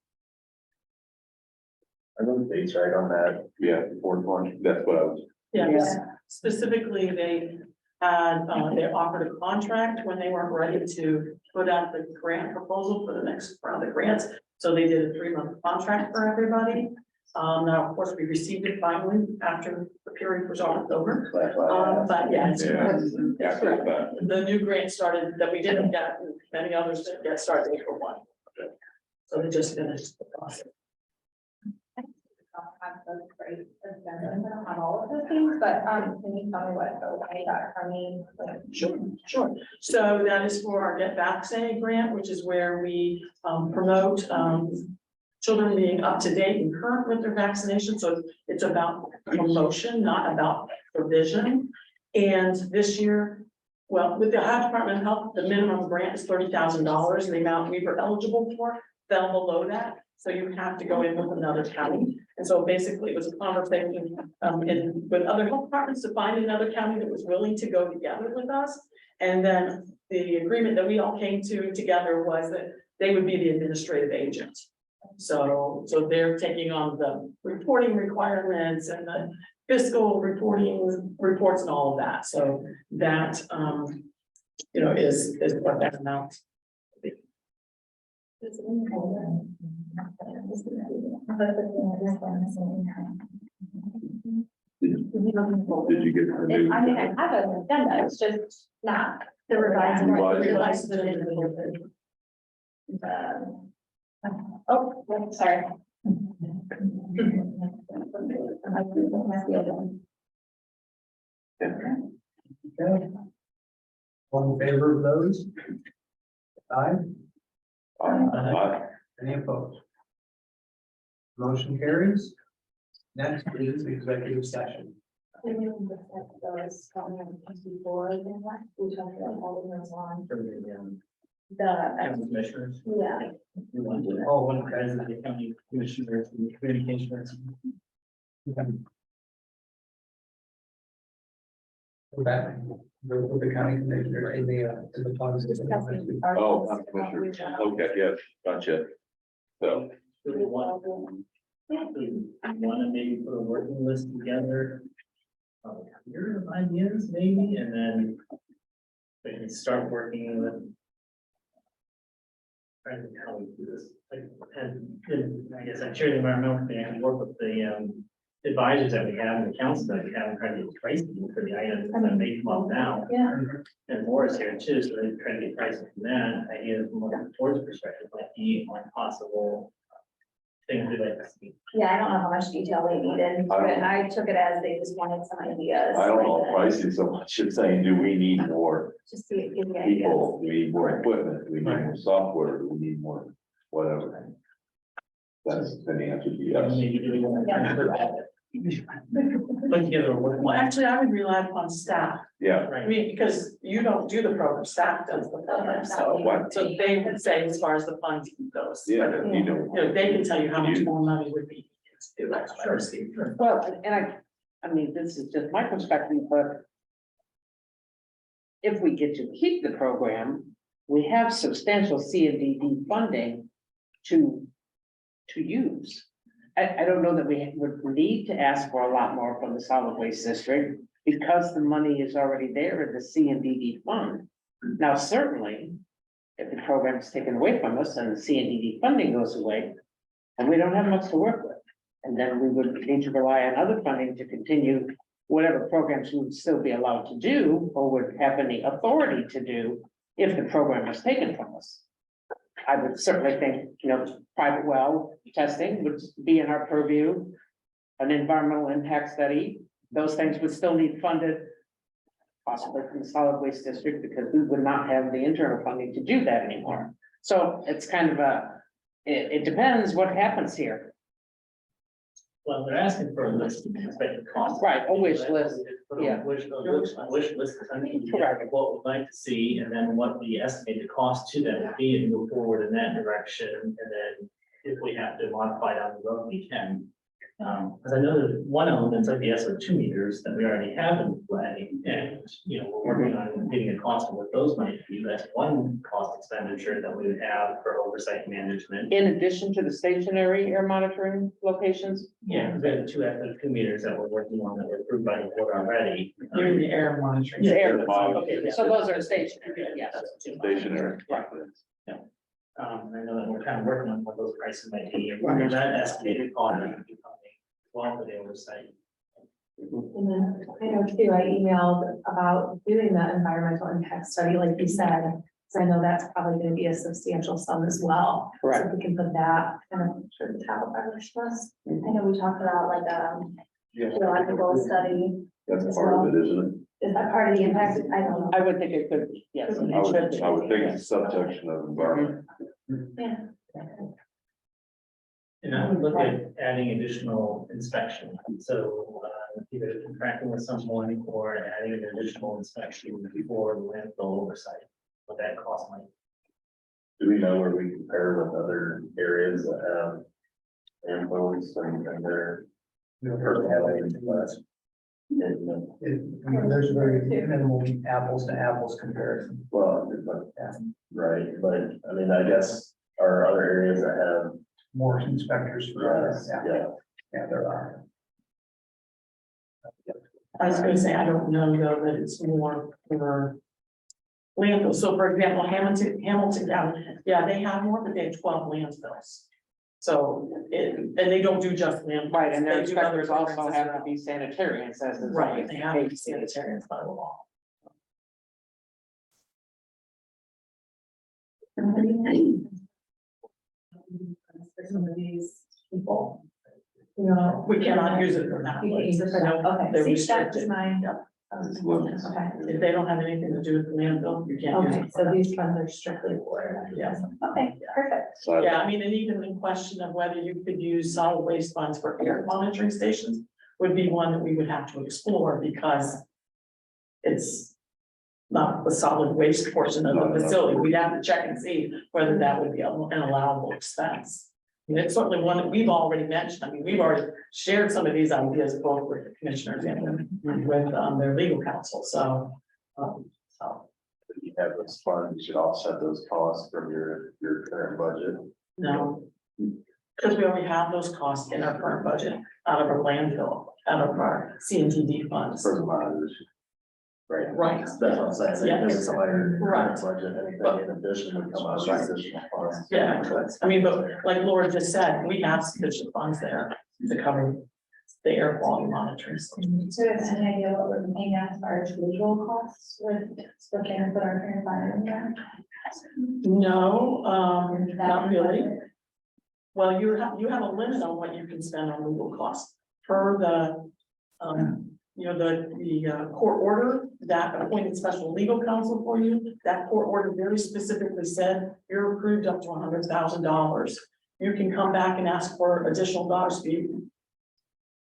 Speaker 6: I know the dates right on that. Yeah, 4/20, that's what I was.
Speaker 1: Yes, specifically, they offered a contract when they weren't ready to put out the grant proposal for the next round of grants. So they did a 3-month contract for everybody. Now, of course, we received it finally after the period was almost over. But yeah, it's correct. It's correct. The new grant started that we didn't get, and many others didn't get, started April 1. So they just finished the process.
Speaker 2: I don't have all of those things, but, can you tell me what the Wyandotte County, like?
Speaker 1: Sure. So that is for our Get Vaccinated grant, which is where we promote children being up to date and current with their vaccination. So it's about promotion, not about provision. And this year, well, with the Ohio Department of Health, the minimum grant is $30,000, and the amount we were eligible for fell below that. So you have to go in with another county. And so basically it was a conversation with other health departments to find another county that was willing to go together with us. And then the agreement that we all came to together was that they would be the administrative agent. So they're taking on the reporting requirements and the fiscal reporting reports and all of that. So that, is what that amount.
Speaker 6: Did you get the new?
Speaker 2: I mean, I have an agenda, it's just not the revised.
Speaker 6: Revised.
Speaker 2: Oh, sorry.
Speaker 3: Okay. All in favor of those? Aye. Any opposed? Motion carries. Next is executive session.
Speaker 7: County commissioners.
Speaker 2: Yeah.
Speaker 7: Oh, one of the guys is the county commissioners and communications.
Speaker 3: Back, with the county commissioner in the funds.
Speaker 6: Oh, commissioners. Okay, yes, gotcha. So,
Speaker 7: Want to maybe put a working list together. Your ideas maybe, and then we can start working with. Trying to think how we do this, and I guess I chair the environmental thing, I can work with the advisors that we have and the council that we have, and try to get pricing for the items that they come up now.
Speaker 2: Yeah.
Speaker 7: And Laura's here too, so they try to get pricing from that, ideas from the board's perspective, like the one possible things we'd like to see.
Speaker 2: Yeah, I don't know how much detail they needed, but I took it as they just wanted some ideas.
Speaker 6: I don't know if pricing so much, it's saying, do we need more
Speaker 2: Just to give you ideas.
Speaker 6: people? Do we need more equipment? Do we need more software? Do we need more whatever? That's the answer to yes.
Speaker 7: Maybe do we want to put together a work.
Speaker 1: Well, actually, I would rely upon staff.
Speaker 6: Yeah,
Speaker 1: I
Speaker 7: Right,
Speaker 1: mean, because you don't do the program, staff does the program, so
Speaker 6: what?
Speaker 1: so they would say as far as the funding goes.
Speaker 6: Yeah, you know.
Speaker 1: You know, they can tell you how much more money would be to do that.
Speaker 8: Well, and I mean, this is just my perspective, but if we get to keep the program, we have substantial C&D funding to use. I don't know that we would need to ask for a lot more from the solid waste district because the money is already there in the C&D fund. Now, certainly, if the program is taken away from us and the C&D funding goes away, and we don't have much to work with, and then we would need to rely on other funding to continue whatever programs we would still be allowed to do or would have any authority to do if the program was taken from us. I would certainly think, private well testing would be in our purview. An environmental impact study, those things would still need funded. Possibly from the solid waste district, because we would not have the internal funding to do that anymore. So it's kind of it depends what happens here.
Speaker 7: well, they're asking for a list of expected costs.
Speaker 8: Right, a wish list, yeah.
Speaker 7: Wish list, I mean,
Speaker 8: Correct.
Speaker 7: what we'd like to see, and then what the estimated cost to them would be, and move forward in that direction, and then if we have to modify down the road, we can. Because I know there's one element, like the SO2 meters that we already have in play, and, we're working on getting a cost of what those might be. That's one cost expenditure that we would have for oversight management.
Speaker 8: In addition to the stationary air monitoring locations.
Speaker 7: Yeah, because we have two SO2 meters that we're working on that were approved by the board already.
Speaker 1: You're in the air monitoring.
Speaker 8: The air,
Speaker 6: Okay,
Speaker 7: yeah.
Speaker 8: so those are stationary, yes.
Speaker 6: Stationary.
Speaker 7: I know that we're kind of working on what those prices might be, and that estimated cost would be coming well for the oversight.
Speaker 2: And then I know too, I emailed about doing that environmental impact study, like you said, so I know that's probably gonna be a substantial sum as well. So
Speaker 8: Correct.
Speaker 2: if we can put that kind of sure the top of our wish list. I know we talked about like geological study.
Speaker 6: That's part of it, isn't it?
Speaker 2: Is that part of the impact? I don't know.
Speaker 8: I would think it could, yes. it
Speaker 6: I
Speaker 8: should
Speaker 6: would,
Speaker 8: be.
Speaker 6: I would think it's a subsection of environment.
Speaker 2: Yeah.
Speaker 7: And I would look at adding additional inspection, so either contracting with someone or adding an additional inspection before the landfill oversight, what that cost might.
Speaker 6: Do we know where we compare with other areas that have landfills and their personality?
Speaker 3: There's very minimal apples to apples comparison.
Speaker 6: Well, right, but I mean, I guess are other areas that have.
Speaker 3: More inspectors for us.
Speaker 6: Yeah.
Speaker 3: Yeah, there are.
Speaker 1: I was gonna say, I don't know though that it's more for landfill. So for example, Hamilton County, yeah, they have more, but they have 12 landfills. So, and they don't do just land.
Speaker 8: Right, and their
Speaker 1: They do other
Speaker 8: inspectors also
Speaker 1: programs as
Speaker 8: have to
Speaker 1: well.
Speaker 8: be sanitarians as is.
Speaker 1: Right,
Speaker 8: always
Speaker 1: they
Speaker 8: the
Speaker 1: have to be
Speaker 8: case.
Speaker 1: sanitarians by law.
Speaker 2: For some of these people.
Speaker 1: No, we cannot use it for that.
Speaker 2: You can use it for that, okay.
Speaker 1: They're
Speaker 2: See, that was
Speaker 1: restricted.
Speaker 2: mine.
Speaker 1: Yep.
Speaker 2: Okay,
Speaker 1: If they don't have anything to do with the landfill, you can't use
Speaker 2: okay,
Speaker 1: it for
Speaker 2: so
Speaker 1: that.
Speaker 2: these funds are strictly for.
Speaker 1: Yes.
Speaker 2: Okay, perfect.
Speaker 6: So
Speaker 1: Yeah, I mean, and even the question of whether you could use solid waste funds for air monitoring stations would be one that we would have to explore because it's not the solid waste portion of the facility. We'd have to check and see whether that would be an allowable expense. And it's certainly one that we've already mentioned. I mean, we've already shared some of these ideas both with the commissioners and with their legal counsel. So,
Speaker 6: if you have those funds, you should offset those costs from your current budget.
Speaker 1: no. Because we already have those costs in our current budget, out of our landfill, out of our CNTD funds.
Speaker 6: For the monitors. Right.
Speaker 1: Right.
Speaker 6: That's what I'm saying.
Speaker 1: Yeah.
Speaker 6: It's like your
Speaker 1: Right.
Speaker 6: current budget, anything in addition would come out of additional funds.
Speaker 1: Yeah, I mean, but like Laura just said, we have sufficient funds there to cover the air quality monitoring.
Speaker 2: So you have any idea what we're paying as far as legal costs with splitting and put our current fire in there?
Speaker 1: No, not really. Well, you have a limit on what you can spend on legal costs per the, the court order that appointed special legal counsel for you. That court order very specifically said you're approved up to $100,000. You can come back and ask for additional dollars to be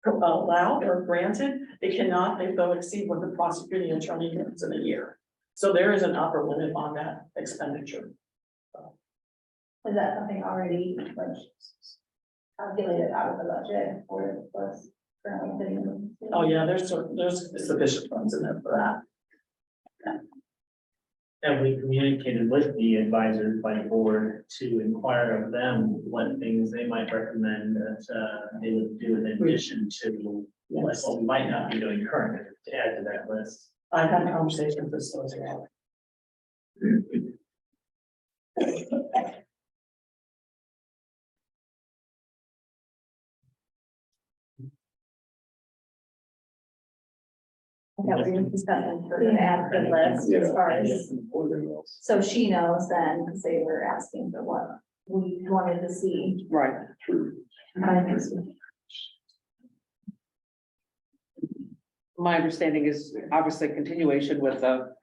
Speaker 1: allowed or granted. It cannot, they don't exceed what the prosecuting attorney gets in a year. So there is an upper limit on that expenditure.
Speaker 2: Is that something already like calculated out of the budget or was currently sitting in?
Speaker 1: Oh, yeah, there's sufficient funds in there for that.
Speaker 7: And we communicated with the advisors by board to inquire of them what things they might recommend that they would do in addition to what we might not be doing currently to add to that list.
Speaker 1: I've had conversations with this as well.
Speaker 2: That we're gonna discuss for the add to the list as far as, so she knows then, because they were asking for what we wanted to see.
Speaker 8: Right. My understanding is obviously continuation with the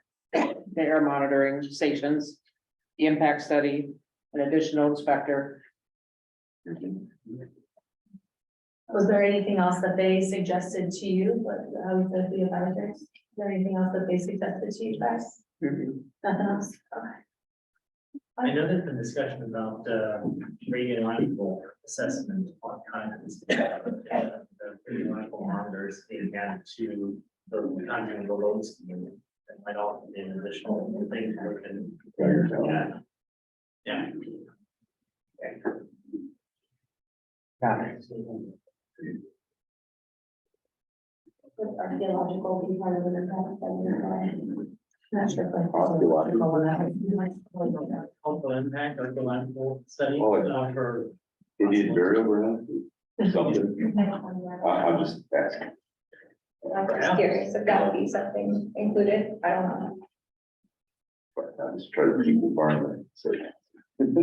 Speaker 8: air monitoring stations, the impact study, an additional inspector.
Speaker 2: Was there anything else that they suggested to you, what, how you said the advisors? Is there anything else that they suggested to you guys? Nothing else? Okay.
Speaker 7: I know there's been discussion about radiological assessment on kind of this. The radiological monitors being added to the content of the load scheme. That might also be an additional thing to look in. Yeah.
Speaker 8: Got it.
Speaker 2: Would archaeological be part of the impact study? Not sure.
Speaker 7: Also impact of the landfill study.
Speaker 6: Oh, yeah.
Speaker 7: For.
Speaker 6: You need burial ground? Something, I'm just asking.
Speaker 2: I'm just curious if that would be something included, I don't know.
Speaker 6: I just try to keep the environment safe.
Speaker 2: I think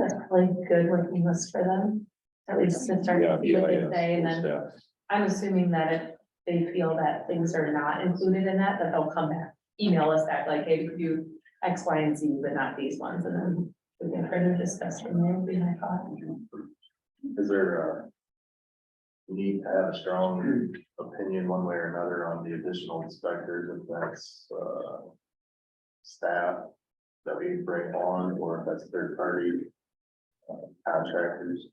Speaker 2: that's probably a good working list for them, at least to start to see what they say, and then I'm assuming that if they feel that things are not included in that, they'll come back, email us that, like, hey, we could do X, Y, and Z, but not these ones, and then we can further discuss from there, would be my thought.
Speaker 6: Is there need to have a strong opinion one way or another on the additional inspectors, if that's staff that we bring on, or if that's third party contractors?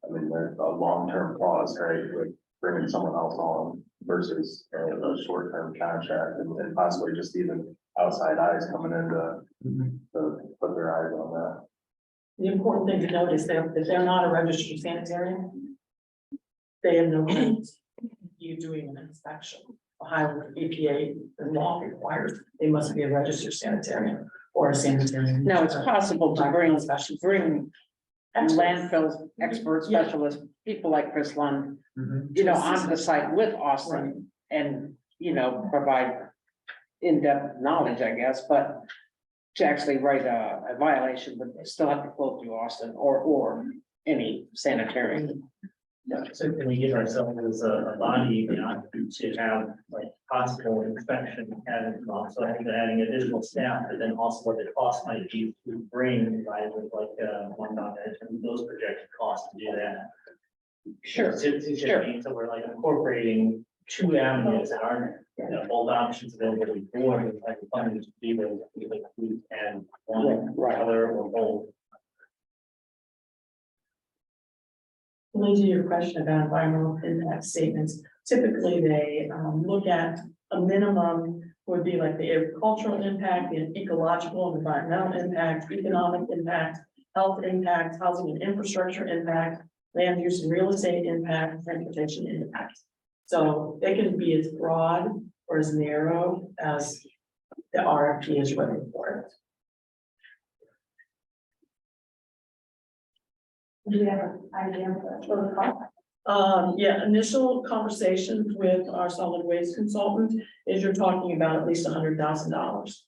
Speaker 6: I mean, there's a long-term clause, right, with bringing someone else on versus a short-term contract and possibly just even outside eyes coming in to put their eyes on that.
Speaker 1: The important thing to note is that if they're not a registered sanitarian, they have no rights. You doing an inspection. Ohio EPA, the law requires they must be a registered sanitarian. or a sanitary.
Speaker 8: Now, it's possible to bring
Speaker 1: Experts.
Speaker 8: landfills, expert
Speaker 1: Yeah.
Speaker 8: specialists, people like Chris Lund,
Speaker 3: Mhm.
Speaker 8: onto the site with Austin and, provide in-depth knowledge, I guess, but to actually write a violation, but they still have to flow through Austin or any sanitary.
Speaker 7: So can we give ourselves as a body, to have like possible inspection and also adding additional staff, but then also what the cost might be to bring, right, with like, one on it, and those projected costs to do that.
Speaker 8: Sure,
Speaker 7: So we're like incorporating two avenues that aren't, both options available to the board, with like funding to be able to be like food and one
Speaker 8: Right.
Speaker 7: other or both.
Speaker 1: Related to your question about environmental impact statements, typically they look at a minimum would be like the agricultural impact, the ecological and environmental impact, economic impact, health impact, housing and infrastructure impact, land use and real estate impact, transportation impact. So they can be as broad or as narrow as the RFP is written for it.
Speaker 9: Do you have an idea of what the cost?
Speaker 1: Yeah, initial conversations with our solid waste consultant is you're talking about at least $100,000.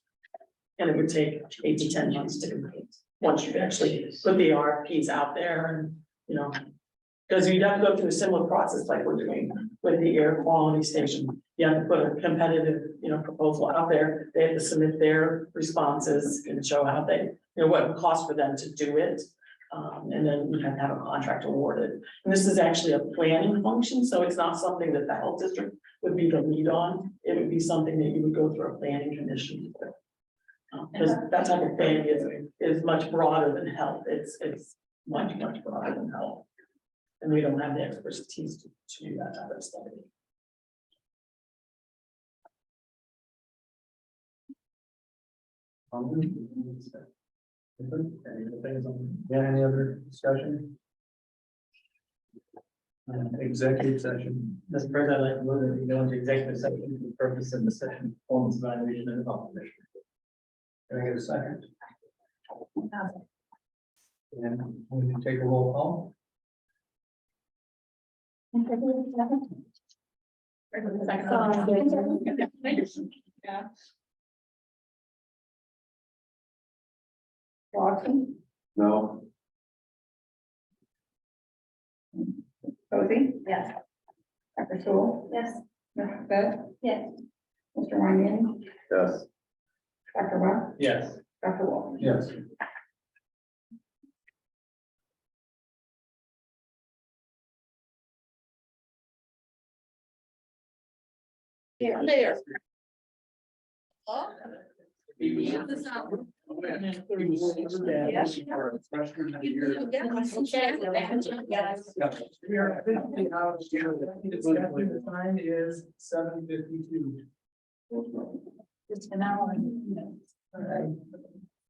Speaker 1: And it would take 8 to 10 months to complete, once you actually put the RFPs out there and, because you'd have to go through a similar process like we're doing with the air quality station. You have to put a competitive, proposal out there. They have to submit their responses and show how they, what it would cost for them to do it. And then you have to have a contract awarded. And this is actually a planning function, so it's not something that the health district would be the lead on. It would be something that you would go through a planning commission for. Because that type of thing is much broader than health. It's much broader than health. And we don't have the expertise to do that type of study.
Speaker 3: Any other discussion? Executive session.
Speaker 7: Mr. President, I'd like to move that we go into executive session for the purpose of the session performance evaluation and health commission.
Speaker 3: Can I get a second? And we can take a roll call.
Speaker 9: Watson,
Speaker 6: No.
Speaker 9: Posey,
Speaker 2: Yes.
Speaker 9: Dr. Sewell,
Speaker 2: Yes.
Speaker 9: Mr. Beth,
Speaker 2: Yes.
Speaker 9: Mr. Ryan,
Speaker 6: Yes.
Speaker 9: Dr. Rock,
Speaker 7: Yes.
Speaker 9: Dr. Wall.
Speaker 3: Yes.
Speaker 9: Yeah, there.
Speaker 3: We are officially out of here. The time is 7:52.
Speaker 9: Just an hour.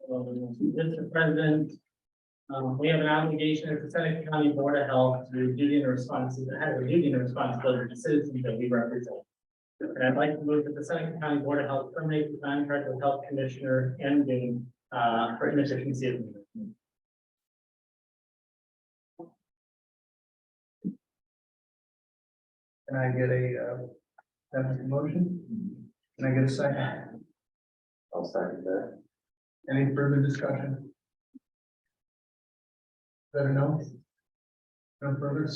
Speaker 7: Mr. President, we have an obligation as the Seneca County Board of Health to duty and responsibility, has a duty and responsibility to citizens that we represent. And I'd like to move that the Seneca County Board of Health terminate the contract with Health Commissioner ending for inefficiency of.
Speaker 3: Can I get a motion? Can I get a second?
Speaker 6: I'll second that.
Speaker 3: Any further discussion? Better no? No further?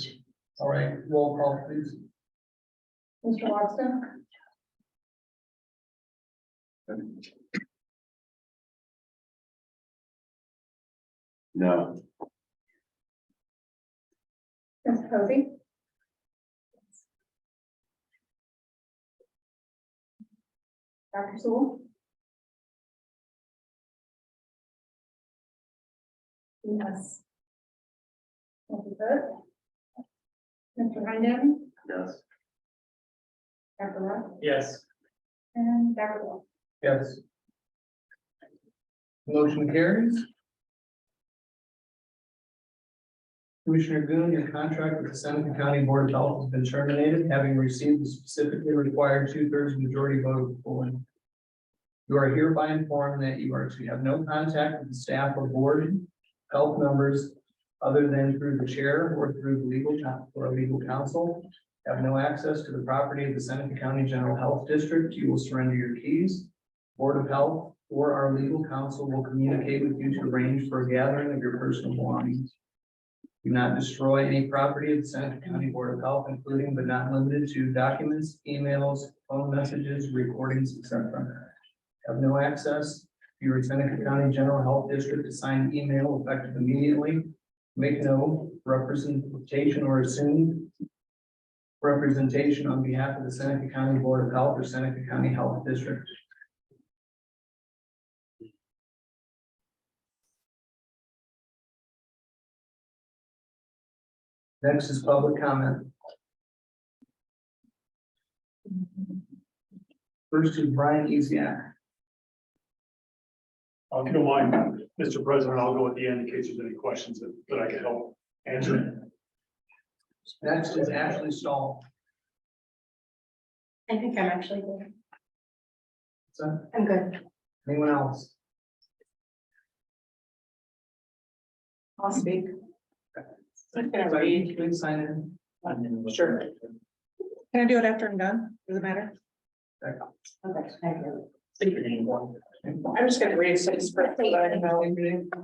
Speaker 3: All right, roll call, please.
Speaker 9: Mr. Watson,
Speaker 6: No.
Speaker 9: Ms. Posey. Dr. Sewell. Yes. Mr. Beth. Mr. Ryan,
Speaker 6: Yes.
Speaker 9: Dr. Rock,
Speaker 7: Yes.
Speaker 9: and Dr. Wall.
Speaker 3: Yes. Motion carries. Commissioner Goon, your contract with the Seneca County Board of Health has been terminated, having received the specifically required 2/3 majority vote of the board. You are hereby informed that you are to have no contact with the staff or board health members other than through the chair or through the legal counsel. Have no access to the property of the Seneca County General Health District. You will surrender your keys. Board of Health or our legal counsel will communicate with you to arrange for a gathering of your personal belongings. Do not destroy any property of the Seneca County Board of Health, including but not limited to documents, emails, phone messages, recordings, etc. Have no access to your Seneca County General Health District assigned email effective immediately. Make no representation or assumed representation on behalf of the Seneca County Board of Health or Seneca County Health District. Next is public comment. First is Brian Easiak.
Speaker 10: If you don't mind, Mr. President, I'll go at the end in case there's any questions that I can help answer.
Speaker 3: Next is Ashley Stahl.
Speaker 2: I think I'm actually good.
Speaker 3: So,
Speaker 2: I'm good.
Speaker 3: anyone else?
Speaker 1: I'll speak.
Speaker 3: Please sign in.
Speaker 1: Sure. Can I do it after I'm done? Does it matter?
Speaker 3: Okay.
Speaker 1: Okay, thank you. I'm just gonna read some script that I know.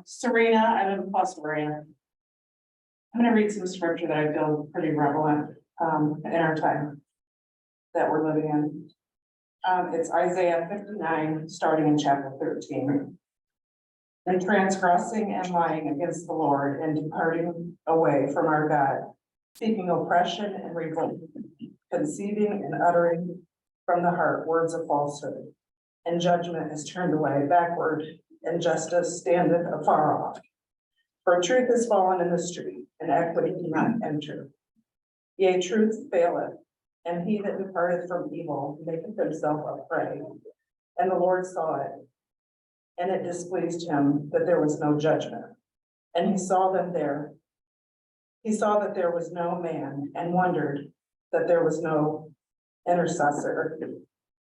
Speaker 1: Serena, I live in Plus Serena. I'm gonna read some scripture that I feel pretty relevant in our time that we're living in. It's Isaiah 59, starting in chapter 13. And transgressing and lying against the Lord and departing away from our God, seeking oppression and revolt, conceiving and uttering from the heart words of falsehood. And judgment is turned away backward, and justice standeth afar off. For truth is fallen in the street, and equity cannot enter. Yea, truth faileth, and he that departeth from evil maketh himself a prey. And the Lord saw it, and it displeased him that there was no judgment. And he saw them there. He saw that there was no man, and wondered that there was no intercessor.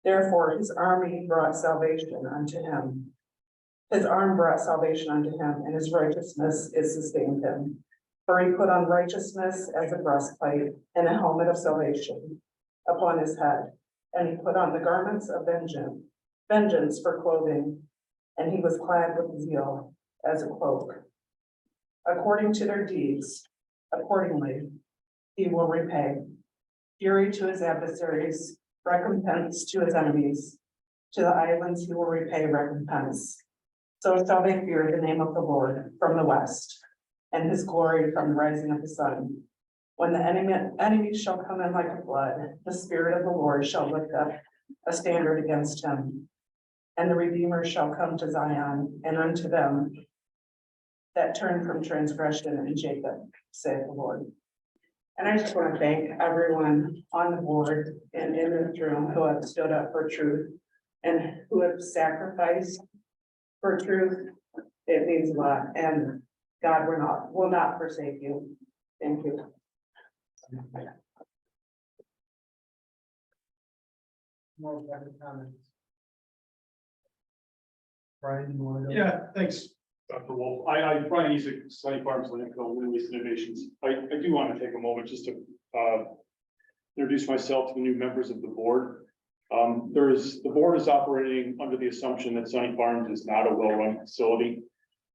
Speaker 1: Therefore his army brought salvation unto him. His arm brought salvation unto him, and his righteousness is sustained him. For he put on righteousness as a breastplate, and a helmet of salvation upon his head. And he put on the garments of vengeance for clothing, and he was clad with zeal as a cloak. According to their deeds, accordingly he will repay. Fury to his adversaries, recompense to his enemies. To the islands he will repay recompense. So shall they fear the name of the Lord from the west, and his glory from the rising of the sun. When the enemy shall come in like a flood, the spirit of the Lord shall lift up a standard against him. And the Redeemer shall come to Zion, and unto them that turn from transgression in Jacob, saith the Lord. And I just want to thank everyone on the board and in this room who have stood up for truth and who have sacrificed for truth. It means a lot, and God will not forsake you. Thank you.
Speaker 3: More comments. Brian, you want to go?
Speaker 10: Yeah, thanks, Dr. Wolf. Brian Easick, Sunny Farms, Landfill, Wind Waste Innovations. I do want to take a moment just to introduce myself to the new members of the board. The board is operating under the assumption that Sunny Farms is not a well-run facility.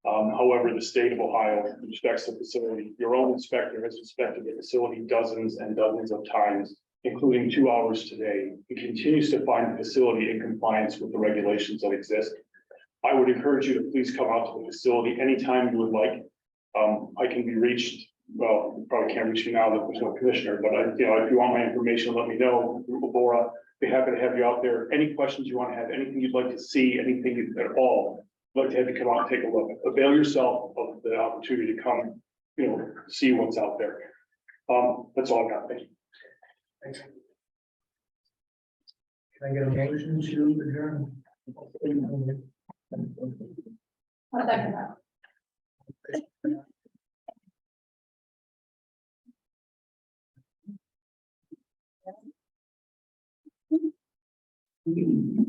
Speaker 10: However, the state of Ohio inspects the facility. Your own inspector has inspected the facility dozens and dozens of times, including 2 hours today. It continues to find the facility in compliance with the regulations that exist. I would encourage you to please come out to the facility anytime you would like. I can be reached, well, you probably can't reach me now that there's no commissioner, but if you want my information, let me know. Laura, be happy to have you out there. Any questions you want to have, anything you'd like to see, anything at all, I'd like to have you come out and take a look. Avail yourself of the opportunity to come, see what's out there. That's all I've got. Thank you.
Speaker 3: Thanks. Can I get a motion to adjourn?
Speaker 2: I'll second that.